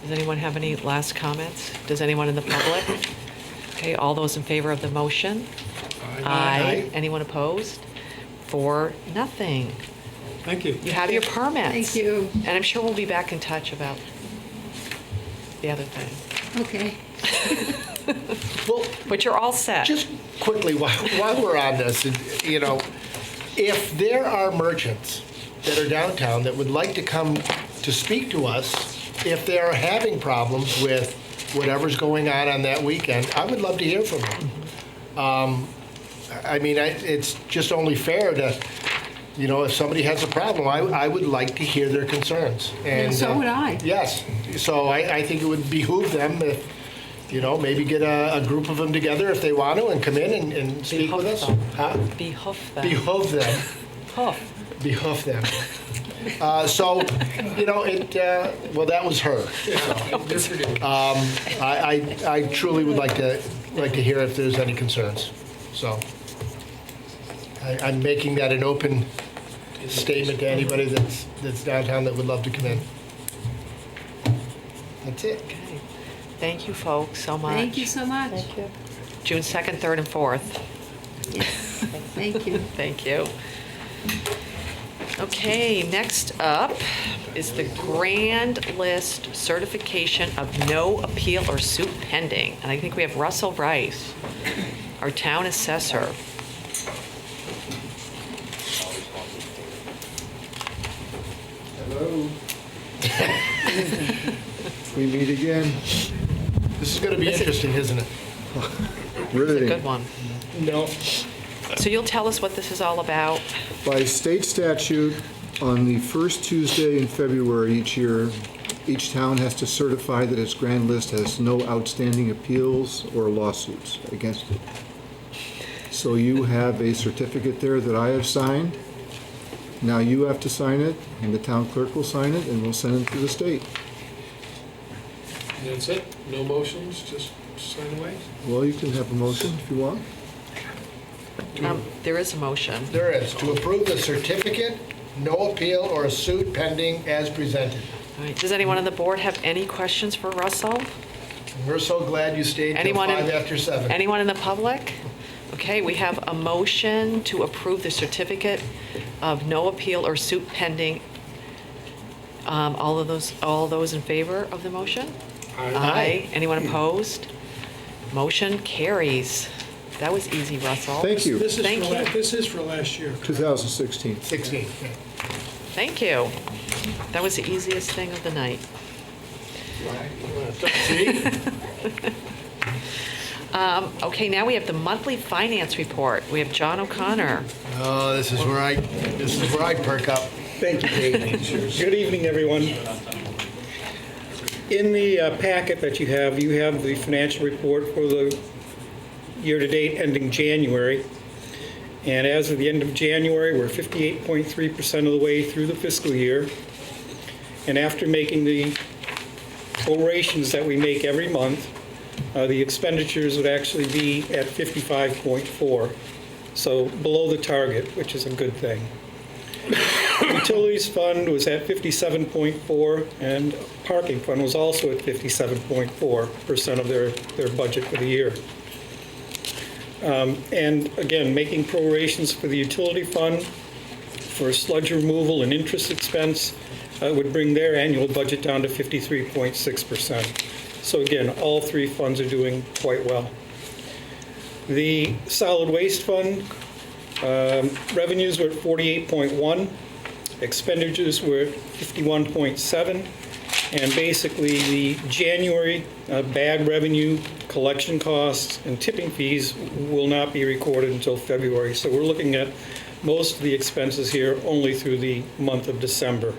Does anyone have any last comments? Does anyone in the public? Okay, all those in favor of the motion? Aye. Anyone opposed? 4-0. Thank you. You have your permits. Thank you. And I'm sure we'll be back in touch about the other thing. Okay. Well, But you're all set. just quickly, while we're on this, you know, if there are merchants that are downtown that would like to come to to speak to us if they are having problems with whatever's going on that weekend. I would love to hear from them. I mean, it's just only fair to, if somebody has a problem, I would like to hear their concerns. And so would I. Yes. So I think it would behoove them if, maybe get a group of them together if they want to and come in and speak with us. Huh? Behoof them. Behoove them. Huff. Behuff them. So, well, that was her. I truly would like to hear if there's any concerns. So, I'm making that an open statement to anybody that's downtown that would love to come in. That's it. Okay. Thank you, folks, so much. Thank you so much. June 2nd, 3rd, and 4th. Yes. Thank you. Thank you. Okay, next up is the grand list certification of no appeal or suit pending. And I think we have Russell Rice, our town assessor. Hello. We meet again. This is going to be interesting, isn't it? It's a Riveting. good one. No. So you'll tell us what this is all about? By state statute, on the first Tuesday in February each year, each town has to certify that its grand list has no outstanding appeals or lawsuits against it. So you have a certificate there that I have signed. Now you have to sign it, and the town clerk will sign it, and we'll send it to the state. And that's it? No motions, just sign away? Well, you can have a motion if you want. There is a motion. There is. To approve the certificate, no appeal or a suit pending as presented. All right, does anyone on the board have any questions for Russell? We're so glad you stayed till 5 after 7. Anyone in the public? Okay, we have a motion to approve the certificate of no appeal or suit pending. All those in favor of the motion? Aye. Anyone opposed? Motion carries. That was easy, Russell. Thank you. This is Thank for you. this is for last year. 2016. 16. Thank you. That was the easiest thing of the night. Okay, now we have the monthly finance report. We have John O'Connor. Oh, this is where I perk up. Thank you, Dave. Good evening, everyone. In the packet that you have the financial report for the year-to-date ending January. And as of the end of January, we're 58.3% of the way through the fiscal year. And after making the prorations that we make every month, the expenditures would actually be at 55.4, so below the target, which is a good thing. The utilities fund was at 57.4, and parking fund was also at 57.4% of their budget for the year. And again, making prorations for the utility fund for sludge removal and interest expense would bring their annual budget down to 53.6%. So again, all three funds are doing quite well. The solid waste fund, revenues were at 48.1, expenditures were at 51.7, and basically the January bag revenue, collection costs, and tipping fees will not be recorded until February. So we're looking at most of the expenses here only through the month of December.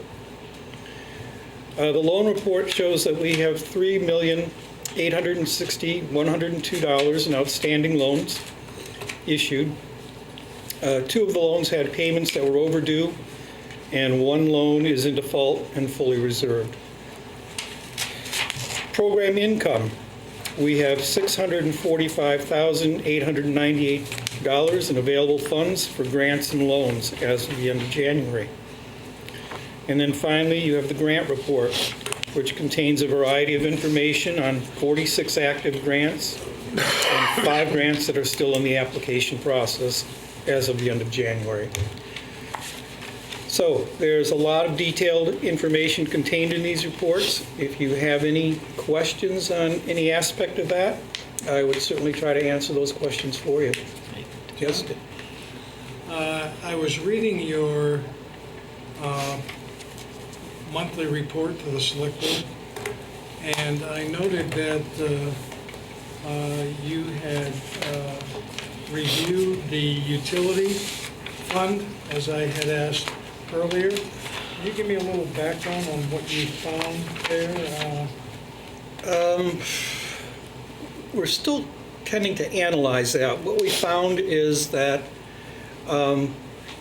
The loan report shows that we have $3,860,102 in outstanding loans issued. Two of the loans had payments that were overdue, and one loan is in default and fully reserved. Program income, we have $645,898 in available funds for grants and loans as of the end of January. And then finally, you have the grant report, which contains a variety of information on 46 active grants and 5 grants that are still in the application process as of the end of January. So there's a lot of detailed information contained in these reports. If you have any questions on any aspect of that, I would certainly try to answer those questions for you. Yes? I was reading your monthly report to the select board, and I noted that you had reviewed the utility fund, as I had asked earlier. Can you give me a little background on what you found there? We're still tending to analyze that. What we found is that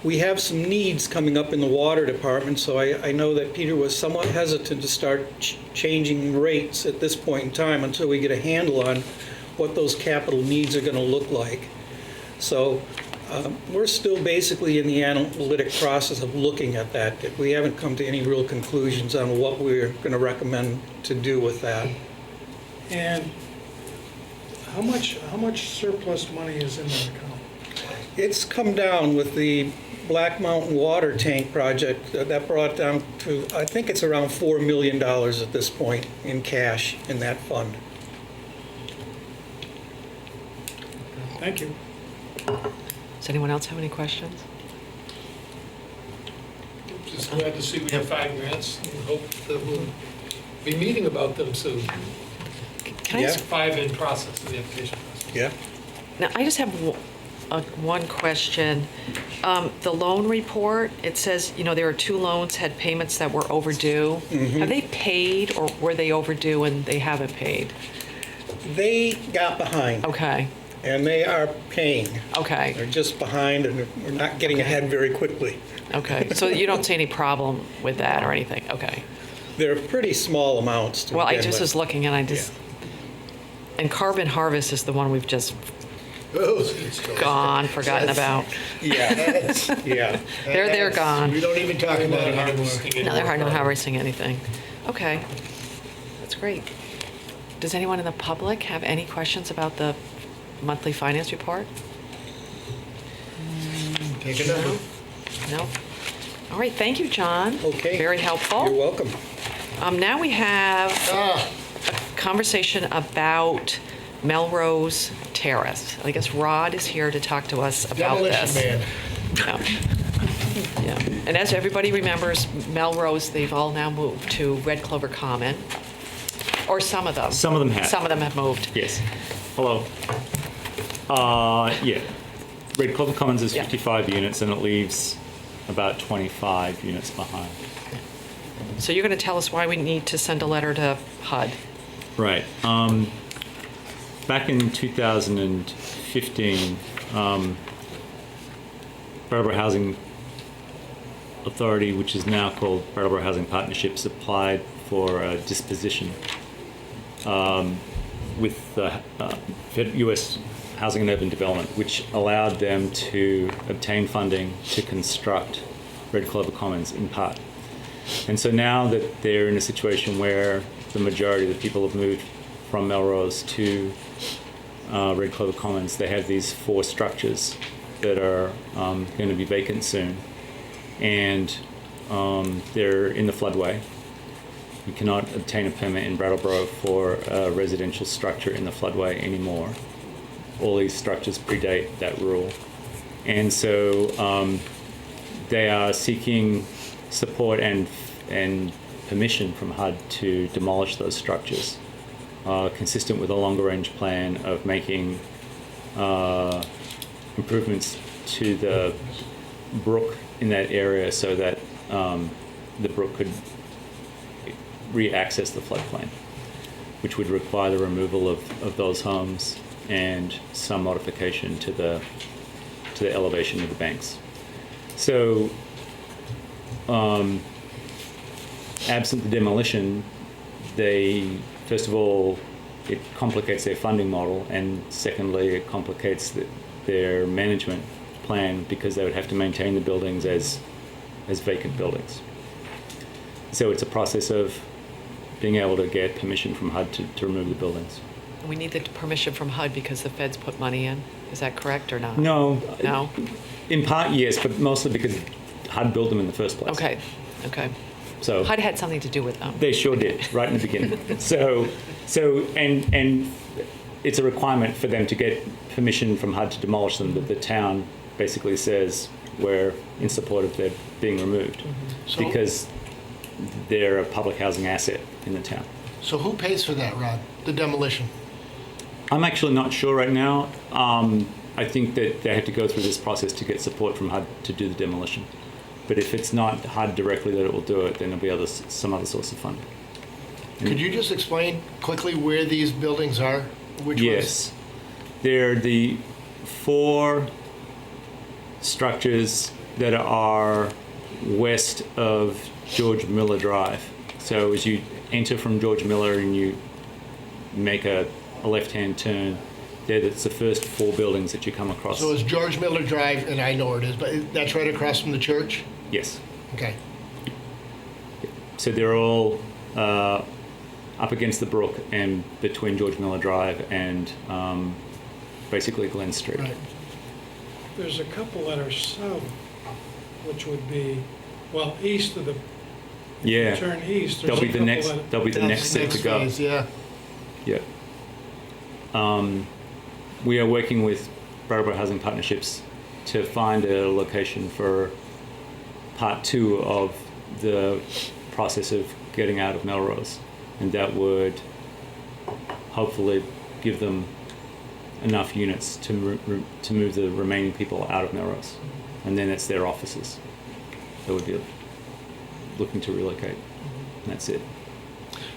we have some needs coming up in the water department, so I know that Peter was somewhat hesitant to start changing rates at this point in time until we get a handle on what those capital needs are going to look like. So we're still basically in the analytic process of looking at that. We haven't come to any real conclusions on what we're going to recommend to do with that. And how much surplus money is in that account? It's come down with the Black Mountain Water Tank project. That brought down to, I think it's around $4 million at this point in cash in that fund. Thank you. Does anyone else have any questions? Just glad to see we have 5 grants and hope that we'll be meeting about them soon. Can I ask? 5 in process, in the application process. Yeah. Now, I just have one question. The loan report, it says, there are 2 loans had payments that were overdue. Have they paid, or were they overdue and they haven't paid? They got behind. Okay. And they are paying. Okay. They're just behind and we're not getting ahead very quickly. Okay. So you don't see any problem with that or anything? Okay. They're pretty small amounts to Well, I begin just with. was looking and and Carbon Harvest is the one we've just forgotten about. Yeah. Yeah. They're gone. We don't even talk about it anymore. No, they're not harvesting anything. Okay. That's great. Does anyone in the public have any questions about the monthly finance report? Take it out. No? All right, thank you, John. Okay. Very helpful. You're welcome. Now we have a conversation about Melrose Terrace. I guess Rod is here to talk to us about this. Demolition man. Yeah. And as everybody remembers, Melrose, they've all now moved to Red Clover Common, or some of them. Some of them have. Some of them have moved. Yes. Hello. Yeah. Red Clover Commons is 55 units, and it leaves about 25 units behind. So you're going to tell us why we need to send a letter to HUD. Right. Back in 2015, Brattleboro Housing Authority, which is now called Brattleboro Housing Partnerships, applied for a disposition with the U.S. Housing and Urban Development, which allowed them to obtain funding to construct Red Clover Commons in part. And so now that they're in a situation where the majority of the people have moved from Melrose to Red Clover Commons, they have these 4 structures that are going to be vacant soon. And they're in the floodway. You cannot obtain a permit in Brattleboro for a residential structure in the floodway anymore. All these structures predate that rule. And so they are seeking support and permission from HUD to demolish those structures, consistent with a longer range plan of making improvements to the brook in that area so that the brook could re-access the floodplain, which would require the removal of those homes and some modification to the elevation of the banks. So, absent the demolition, first of all, it complicates their funding model, and secondly, it complicates their management plan because they would have to maintain the buildings as vacant buildings. So it's a process of being able to get permission from HUD to remove the buildings. We need the permission from HUD because the feds put money in. Is that correct or not? No. No? In part, yes, but mostly because HUD built them in the first place. Okay. So HUD had something to do with them. They sure did, right in the beginning. And it's a requirement for them to get permission from HUD to demolish them, that the town basically says we're in support of their being removed. So- Because they're a public housing asset in the town. So who pays for that, Rod? The demolition? I'm actually not sure right now. I think that they have to go through this process to get support from HUD to do the demolition. But if it's not HUD directly that it will do it, then there'll be some other source of funding. Could you just explain quickly where these buildings are? Which Yes. They're the 4 structures that are west of George Miller Drive. So as you enter from George Miller and you make a left-hand turn, that's the first 4 buildings that you come across. So it's George Miller Drive, and I know where it is, but that's right across from the church? Yes. Okay. So they're all up against the brook and between George Miller Drive and basically Glen Street. Right. There's a couple that are south, which would be, well, east of the, Yeah. turn east. They'll there's be a the couple next. that- They'll be the next set to go. phase, yeah. Yeah. We are working with Brattleboro Housing Partnerships to find a location for part 2 of the process of getting out of Melrose, and that would hopefully give them enough units to move the remaining people out of Melrose, and then it's their offices that would be looking to relocate, and that's it.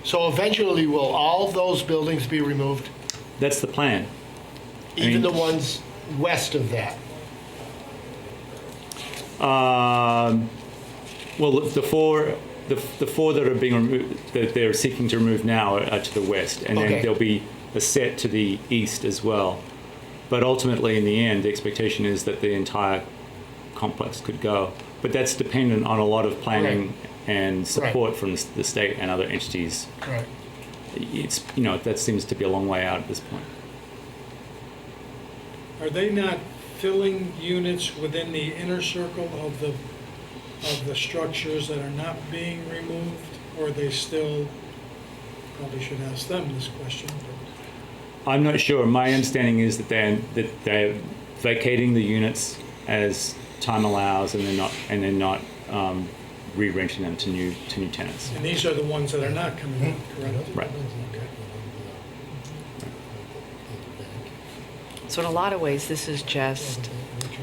So eventually, will all those buildings be removed? That's the plan. Even the ones west of that? Well, the four that are being removed, that they're seeking to remove now, are to the west, and then Okay. there'll be a set to the east as well. But ultimately, in the end, the expectation is that the entire complex could go. But that's dependent on a lot of planning and support from the state and other entities. Right. Mm-hmm. It's, that seems to be a long way out at this point. Are they not filling units within the inner circle of the structures that are not being removed? Or are they still, probably should ask them this question, but I'm not sure. My understanding is that they're vacating the units as time allows, and they're not re-renting them to new tenants. and these are the ones that are not coming out, correct? Right. Okay. So in a lot of ways, this is just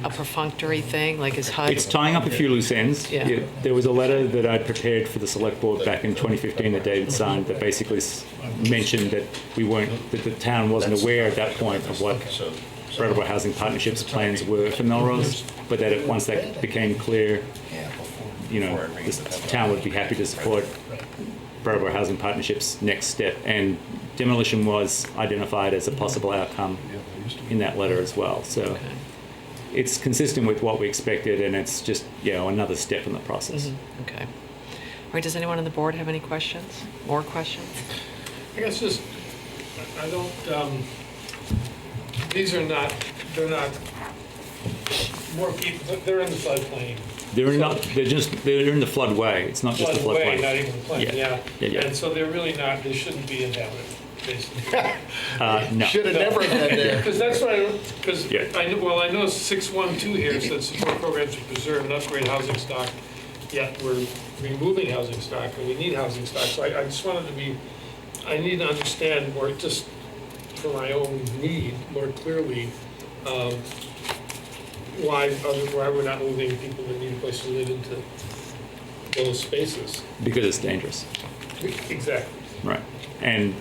a perfunctory thing, like is HUD? It's tying up a few loose ends. Yeah. There was a letter that I'd prepared for the select board back in 2015 that David signed that basically mentioned that that the town wasn't aware at that point of what Brattleboro Housing Partnerships plans were for Melrose, but that once that became clear, the town would be happy to support Brattleboro Housing Partnerships' next step. And demolition was identified as a possible outcome in that letter as well. So it's consistent with what we expected, and it's just another step in the process. Mm-hmm. Okay. All right, does anyone on the board have any questions? More questions? I guess just, I don't, they're not, more people, they're in the floodplain. They're in the floodway. It's not just the floodplain. Not even the plain, yeah. Yeah. And so they're really not, they shouldn't be inhabited, basically. No. Should have never been there. Because that's what Yeah. I know 612 here says support programs to preserve and upgrade housing stock, yet we're removing housing stock, and we need housing stock. So I just wanted I need to understand more, just for my own need, more clearly, why we're not moving people that need a place to live into those spaces. Because it's dangerous. Exactly. Right. And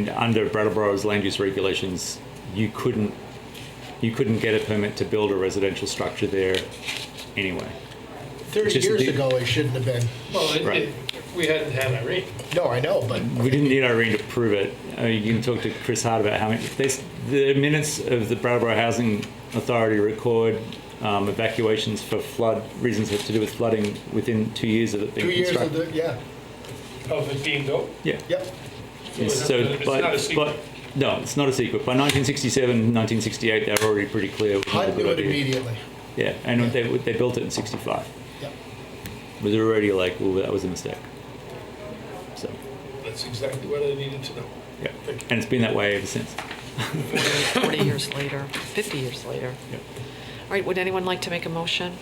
under Brattleboro's land use regulations, you couldn't get a permit to build a residential structure there anyway. 30 years ago, it shouldn't have been. Well, we hadn't had Irene. No, I know, but We didn't need Irene to prove it. You can talk to Chris Hart about how many. The minutes of the Brattleboro Housing Authority record evacuations for flood reasons to do with flooding within 2 years of it being 2 years of constructed. Of it being built? Yeah. Yep. It's not a secret. No, it's not a secret. By 1967, 1968, they were already pretty clear. It was not a HUD good knew it idea. immediately. Yeah, and they built it in 65. Yep. It was already like, well, that was a mistake. So, That's exactly what I needed to know. yeah. And it's been that way ever since. 40 years later, 50 years later. Yep. All right, would anyone like to make a motion?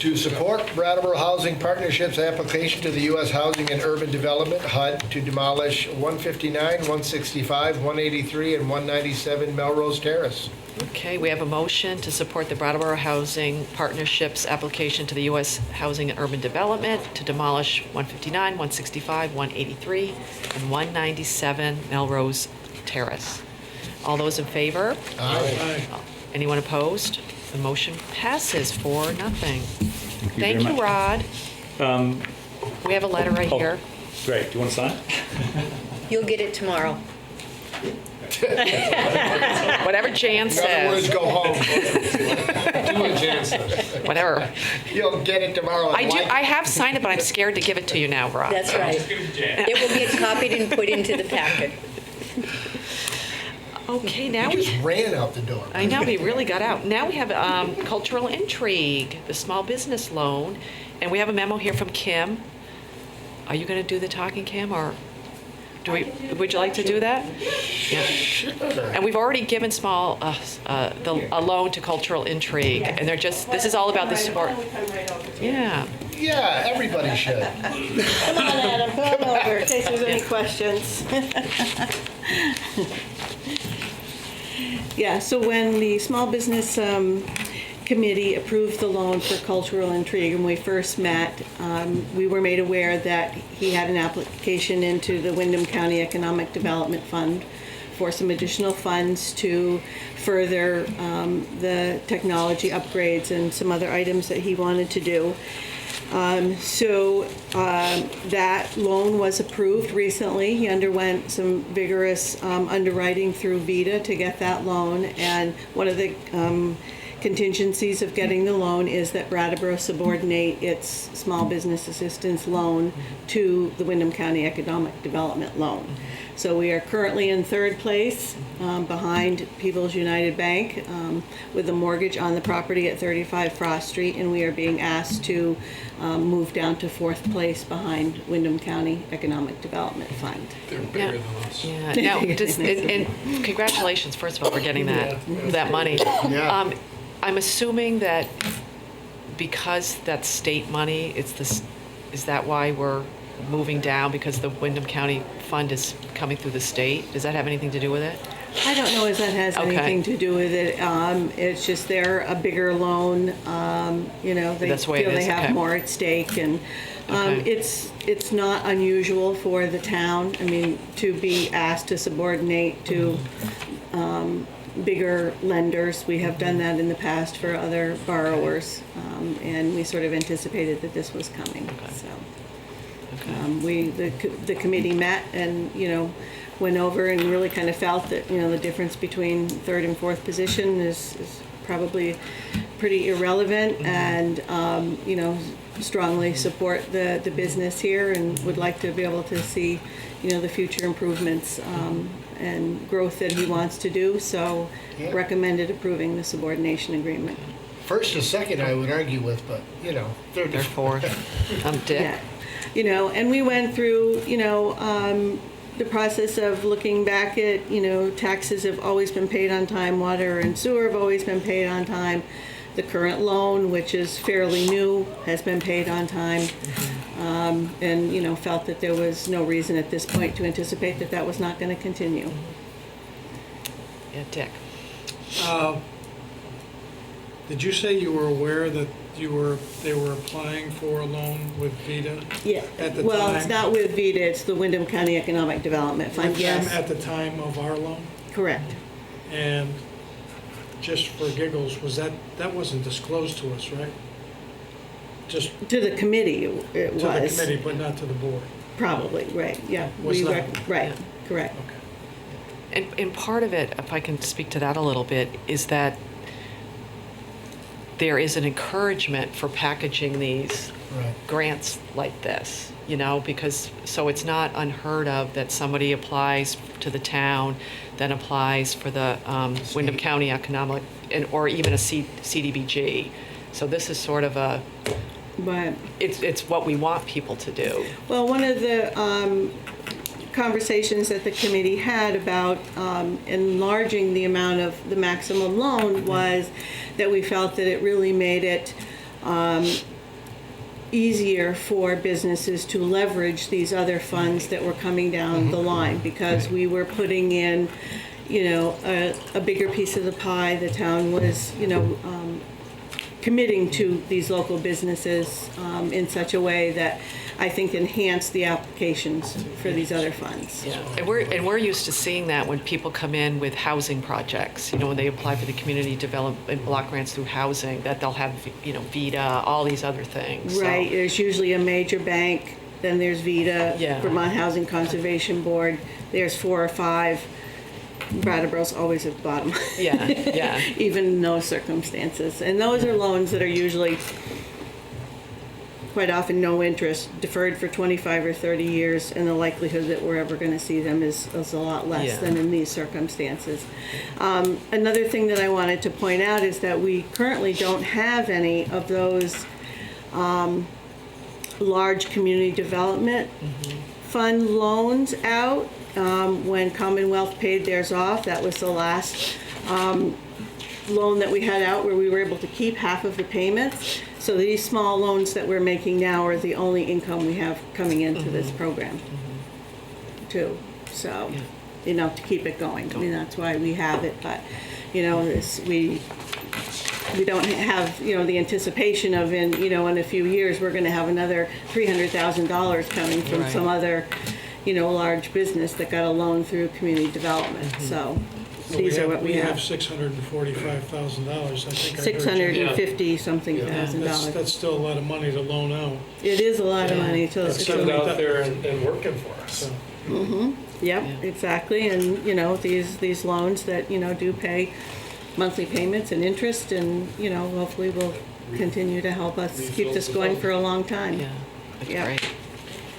To support Brattleboro Housing Partnership's application to the U.S. Housing and Urban Development HUD to demolish 159, 165, 183, and 197 Melrose Terrace. Okay, we have a motion to support the Brattleboro Housing Partnership's application to the U.S. Housing and Urban Development to demolish 159, 165, 183, and 197 Melrose Terrace. All those in favor? Aye. Anyone opposed? The motion passes 4-0. Thank Thank very you, much. Rod. We have a letter right here. Great. Do you want to sign it? You'll get it tomorrow. Whatever Jan In other words, says. go home. Do what Jan says. Whatever. You'll get it tomorrow. I have signed it, but I'm scared to give it to you now, Rod. That's right. It will get copied and put into the packet. Okay, now You we. just ran out the door. I know, we really got out. Now we have cultural intrigue, the small business loan, and we have a memo here from Kim. Are you going to do the talking, Kim, or would you like to do that? Yeah. And we've already given a loan to cultural intrigue, and they're just, this is all about the support. Yeah. Yeah, everybody should. Come on, Adam, come on over in case there's any questions. Yeah, so when the Small Business Committee approved the loan for Cultural Intrigue, and we first met, we were made aware that he had an application into the Windham County Economic Development Fund for some additional funds to further the technology upgrades and some other items that he wanted to do. That loan was approved recently. He underwent some vigorous underwriting through VITA to get that loan, and one of the contingencies of getting the loan is that Brattleboro subordinate its small business assistance loan to the Windham County Economic Development loan. So we are currently in third place behind People's United Bank with a mortgage on the property at 35 Frost Street, and we are being asked to move down to fourth place behind Windham County Economic Development Fund. They're bigger than us. Yeah. Now, and congratulations, first of all, for getting that money. Yeah. I'm assuming that because that's state money, is that why we're moving down, because the Windham County Fund is coming through the state? Does that have anything to do with it? I don't know if that has Okay. anything to do with it. It's just they're a bigger loan. They That's the way feel it they is, have okay. more at stake, and Okay. it's not unusual for the town. I mean, to be asked to subordinate to bigger lenders. We have done that in the past for other borrowers, and we sort of anticipated that this was coming. So. The committee met and, went over and really kind of felt that, the difference between third and fourth position is probably pretty irrelevant, and, strongly support the business here and would like to be able to see, the future improvements and growth that he wants to do. So recommended approving the subordination agreement. First and second, I would argue with, but, third They're and fourth. I'm Dick. Yeah. And we went through, the process of looking back at, taxes have always been paid on time, water and sewer have always been paid on time. The current loan, which is fairly new, has been paid on time. And, felt that there was no reason at this point to anticipate that that was not going to continue. Yeah, Dick. Did you say you were aware that they were applying for a loan with VITA? Yeah. At the Well, time? it's not with VITA, it's the Windham County Economic Development Fund, With them yes. at the time of our loan? Correct. And just for giggles, that wasn't disclosed to us, right? Just To the committee, it to the was. committee, but not to the board? Probably, right, yeah. Was We not. Right, correct. Okay. And part of it, if I can speak to that a little bit, is that there is an encouragement for packaging these Right. grants like this, because so it's not unheard of that somebody applies to the town, then applies for the Windham County Economic, or even a CDBG. So this is sort of But, it's what we want people to do. well, one of the conversations that the committee had about enlarging the amount of the maximum loan was that we felt that it really made it easier for businesses to leverage these other funds that were coming down the line, because we were putting in, you know, a bigger piece of the pie. The town was, you know, committing to these local businesses in such a way that I think enhanced the applications for these other funds. Yeah, and we're used to seeing that when people come in with housing projects, you know, when they apply for the community development block grants through housing, that they'll have, you know, VITA, all these other things. Right, there's usually a major bank, then there's VITA, Yeah. Vermont Housing Conservation Board, there's 4 or 5. Brattleboro's always at the bottom. Yeah, yeah. Even in those circumstances. And those are loans that are usually quite often no interest, deferred for 25 or 30 years, and the likelihood that we're ever going to see them is a lot less Yeah. than in these circumstances. Another thing that I wanted to point out is that we currently don't have any of those large community development fund loans out. When Commonwealth paid theirs off, that was the last loan that we had out where we were able to keep half of the payments. So these small loans that we're making now are the only income we have coming into this program too. So, you know, to keep it going. I mean, that's why we have it, but, you know, we don't have, you know, the anticipation of in a few years, we're gonna have another $300,000 coming from Right. some other, you know, large business that got a loan through community development, so. These are what we have. $645,000, I think I heard you. 650 something thousand dollars. That's still a lot of money to loan out. It is a lot of money to. It's sitting out there and working for us. Yep, exactly, and, you know, these loans that, you know, do pay monthly payments and interest, and, you know, hopefully will continue to help us keep this going for a long time. Yeah, that's Yeah. great.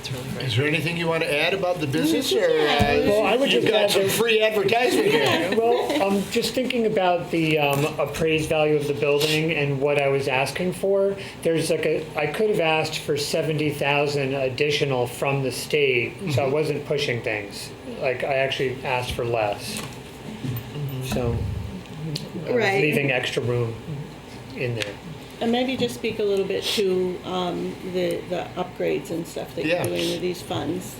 It's really great. Is there anything you want to add about the business, or Well, I would you've just got add some that- free advertisement here? Well, just thinking about the appraised value of the building and what I was asking for, there's like I could have asked for 70,000 additional from the state, so I wasn't pushing things. Like, I actually asked for less. So, I was Right. leaving extra room in there. And maybe just speak a little bit to the upgrades and stuff that you're Yeah. doing with these funds.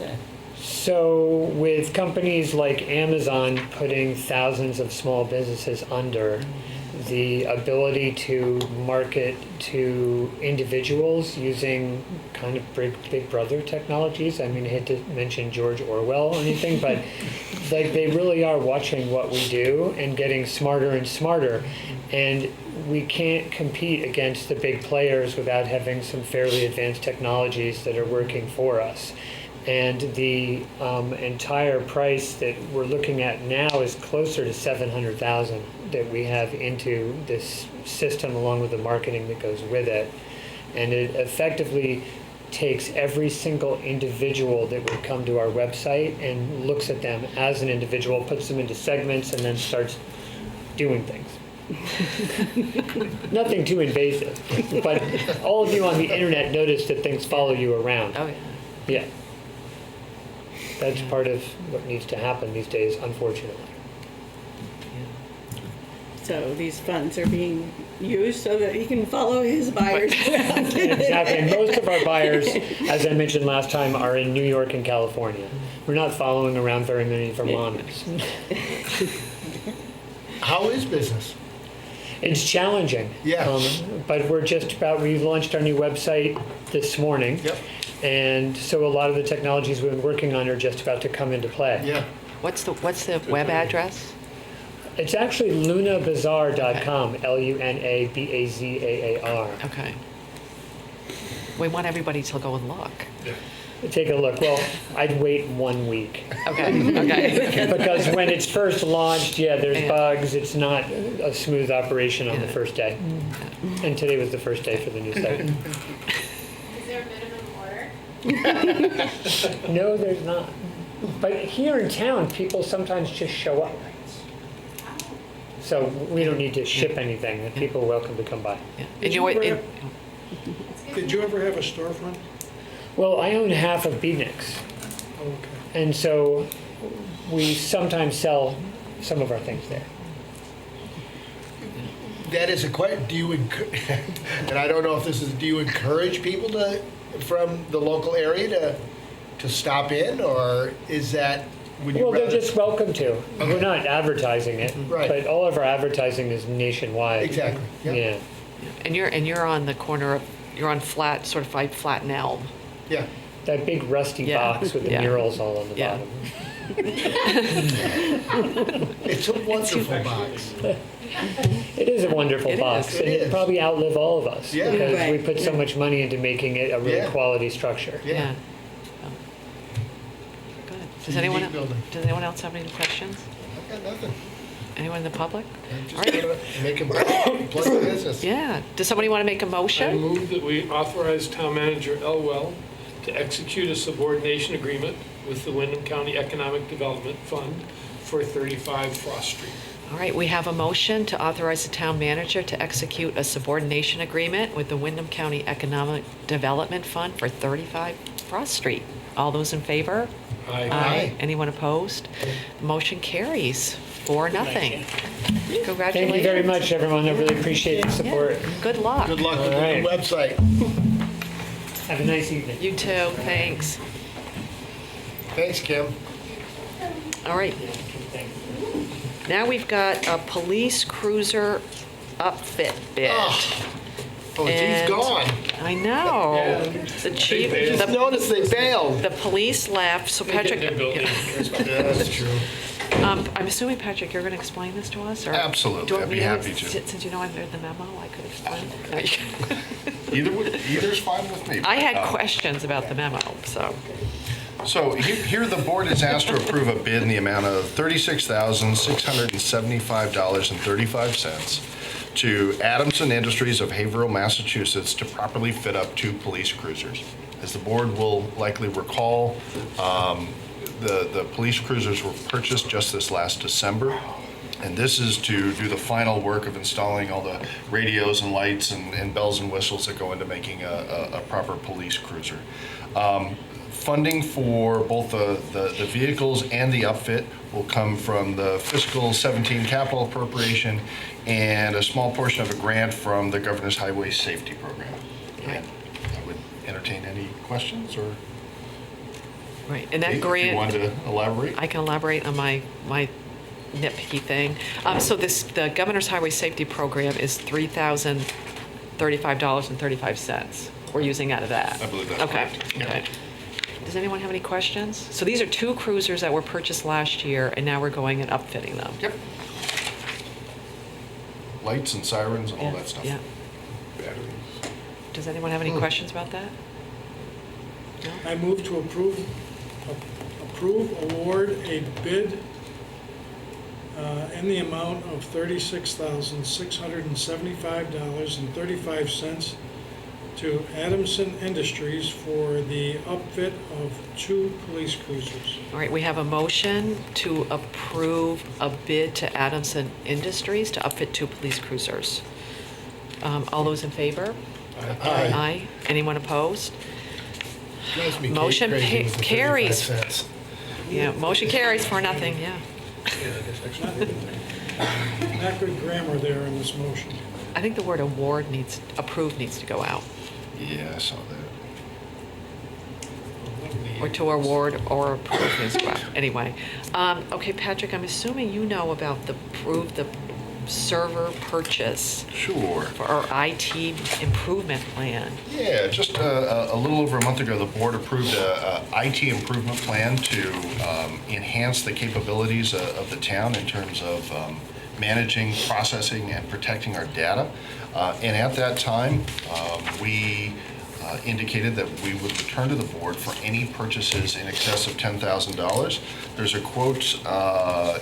So with companies like Amazon putting thousands of small businesses under, the ability to market to individuals using kind of Big Brother technologies. I mean, I hate to mention George Orwell or anything, but like they really are watching what we do and getting smarter and smarter. And we can't compete against the big players without having some fairly advanced technologies that are working for us. And the entire price that we're looking at now is closer to $700,000 that we have into this system, along with the marketing that goes with it. And it effectively takes every single individual that would come to our website and looks at them as an individual, puts them into segments, and then starts doing things. Nothing too invasive, but all of you on the internet notice that things follow you around. Oh, yeah. Yeah. That's part of what needs to happen these days, unfortunately. So these funds are being used so that he can follow his buyers around. Exactly. And most of our buyers, as I mentioned last time, are in New York and California. We're not following around very many Vermonters. How is business? It's challenging. Yeah. But we launched our new website this morning. Yep. And so a lot of the technologies we've been working on are just about to come into play. Yeah. What's the web address? It's actually lunabazaar.com, LUNABAZAAR. Okay. We want everybody to go and look. Take a look. Well, I'd wait 1 week. Okay, okay. Because when it's first launched, there's bugs. It's not a smooth operation on the first day. And today was the first day for the new site. Is there a minimum order? No, there's not. But here in town, people sometimes just show up. So we don't need to ship anything. People are welcome to come by. Did you ever have a storefront? Well, I own half of Beatniks. Okay. And so we sometimes sell some of our things there. that is a question. Do you, and I don't know if this is, do you encourage people from the local area to stop in, or is that, would you Well, rather? they're just welcome to. We're not advertising it, Right. but all of our advertising is nationwide. Exactly, yep. Yeah. And you're on the corner of, you're on flat, sort of like Flat and Elm. Yeah. That big rusty Yeah, box with the yeah. murals all on the Yeah. bottom. It's a wonderful box. It is a wonderful It box, is. and It it'll is. probably outlive all of us Yeah. because we Right. put so much money into making it a really Yeah. quality structure. Yeah. Yeah. Oh. Good. It's a unique building. Does anyone else have any questions? I've got nothing. Anyone in the public? I'm just All right. gonna make a pleasant business. Yeah. Does somebody want to make a I motion? move that we authorize Town Manager Elwell to execute a subordination agreement with the Wyndham County Economic Development Fund for 35 Frost Street. All right, we have a motion to authorize the town manager to execute a subordination agreement with the Wyndham County Economic Development Fund for 35 Frost Street. All those in favor? Aye. Anyone opposed? Motion carries 4-0. Congratulations. Thank you very much, everyone. I really appreciate the support. Yeah. Good luck. Good luck with the All right. new website. Have a nice evening. You too, thanks. Thanks, Kim. All right. Now we've got a police cruiser upfit bid. Oh, he's And- gone. I know. The chief, Just noticed they bailed. the police left, so Patrick, Yeah, that's true. I'm assuming, Patrick, you're going to explain this to us? Or Absolutely, do you want I'd me be happy to. Since you know I've read the memo, I could explain. No, you can. Either's fine with me. I had Um, questions about the memo, so. So here the board is asked to approve a bid in the amount of $36,675.35 to Adamson Industries of Haverhill, Massachusetts to properly fit up 2 police cruisers. As the board will likely recall, the police cruisers were purchased just this last December. And this is to do the final work of installing all the radios and lights and bells and whistles that go into making a proper police cruiser. Funding for both the vehicles and the upfit will come from the fiscal 17 capital appropriation and a small portion of a grant from the Governor's Highway Safety Program. And I would entertain any questions or Right, and that if you grant, want to elaborate. I can elaborate on my nitpicky thing. So the Governor's Highway Safety Program is $3,035.35. We're using out of that. I believe that's Okay, correct. Yeah. okay. Does anyone have any questions? So these are 2 cruisers that were purchased last year, and now we're going and upfitting them. Yep. Lights and sirens and all Yeah, that stuff. Yeah. Does anyone have any questions about that? I move to approve, award a bid in the amount of $36,675.35 to Adamson Industries for the upfit of 2 police cruisers. All right, we have a motion to approve a bid to Adamson Industries to upfit 2 police cruisers. All those in favor? Aye. Aye. Anyone opposed? Drives me Motion crazy with the 35 carries. cents. Yeah, motion carries 4-0, yeah. Not good grammar there in this motion. I think the word approved needs to go out. Yeah, I saw that. Or to award or approve as well. Anyway, okay, Patrick, I'm assuming you know about the server purchase Sure. for our IT improvement plan. Yeah, just a little over a month ago, the board approved a IT improvement plan to enhance the capabilities of the town in terms of managing, processing, and protecting our data. And at that time, we indicated that we would return to the board for any purchases in excess of $10,000. There's a quote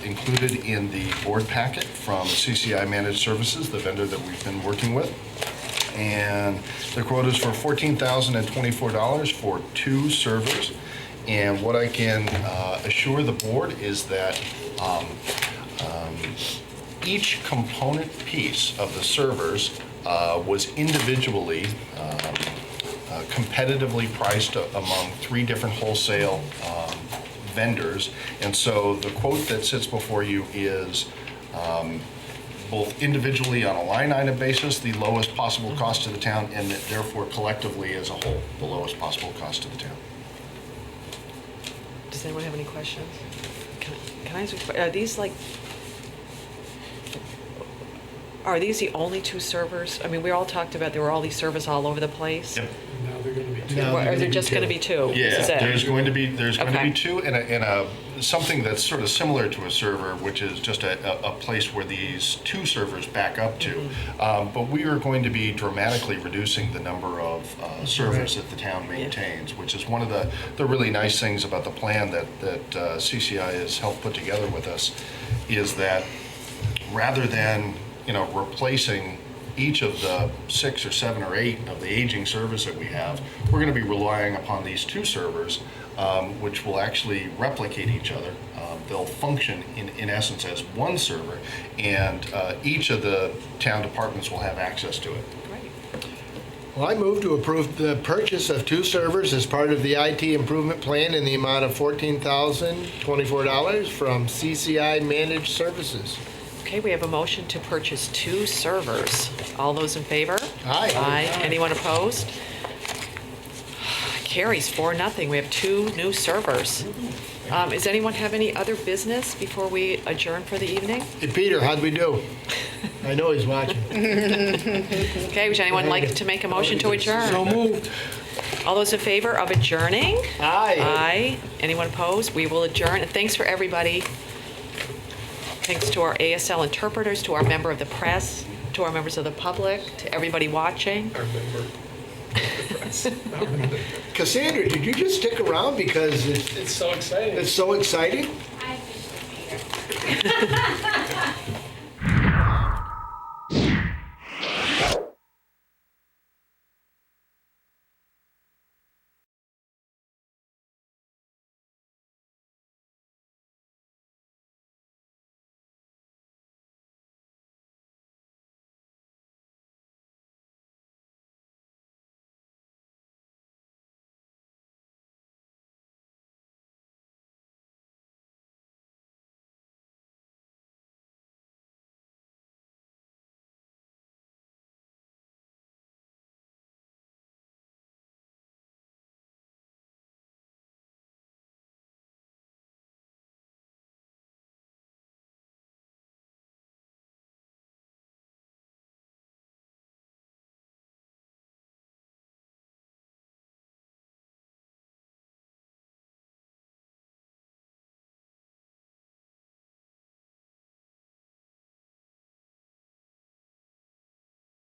included in the board packet from CCI Managed Services, the vendor that we've been working with. And the quote is for $14,024 for 2 servers. And what I can assure the board is that each component piece of the servers was individually competitively priced among 3 different wholesale vendors. And so the quote that sits before you is both individually on a line item basis, the lowest possible cost to the town, and that therefore collectively as a whole, the lowest possible cost to the town. Does anyone have any questions? Can I ask you, are these are these the only two servers? I mean, we all talked about there were all these servers all over the place. Yep. Now they're going to be two. No. Or are there just going to be two? Yeah, This is it? there's going to be Okay. two, and something that's sort of similar to a server, which is just a place where these two servers back up to. Mm-hmm. But we are going to be dramatically reducing the number of servers that the town maintains, which is one of the really nice things about the plan that CCI has helped put together with us, is that rather than replacing each of the 6 or 7 or 8 of the aging servers that we have, we're going to be relying upon these two servers, which will actually replicate each other. They'll function in essence as one server, and each of the town departments will have access to it. Well, I move to approve the purchase of 2 servers as part of the IT improvement plan in the amount of $14,024 from CCI Managed Services. Okay, we have a motion to purchase 2 servers. All those in favor? Aye. Aye. Anyone opposed? Carries 4-0. We have 2 new servers. Does anyone have any other business before we adjourn for the evening? Hey, Peter, how'd we do? I know he's watching. Okay, would anyone like to make a motion to adjourn? So moved. All those in favor of adjourning? Aye. Aye. Anyone opposed? We will adjourn. And thanks for everybody. Thanks to our ASL interpreters, to our member of the press, to our members of the public, to everybody watching. Our member. Cassandra, did you just stick around because It's so exciting. it's so exciting? I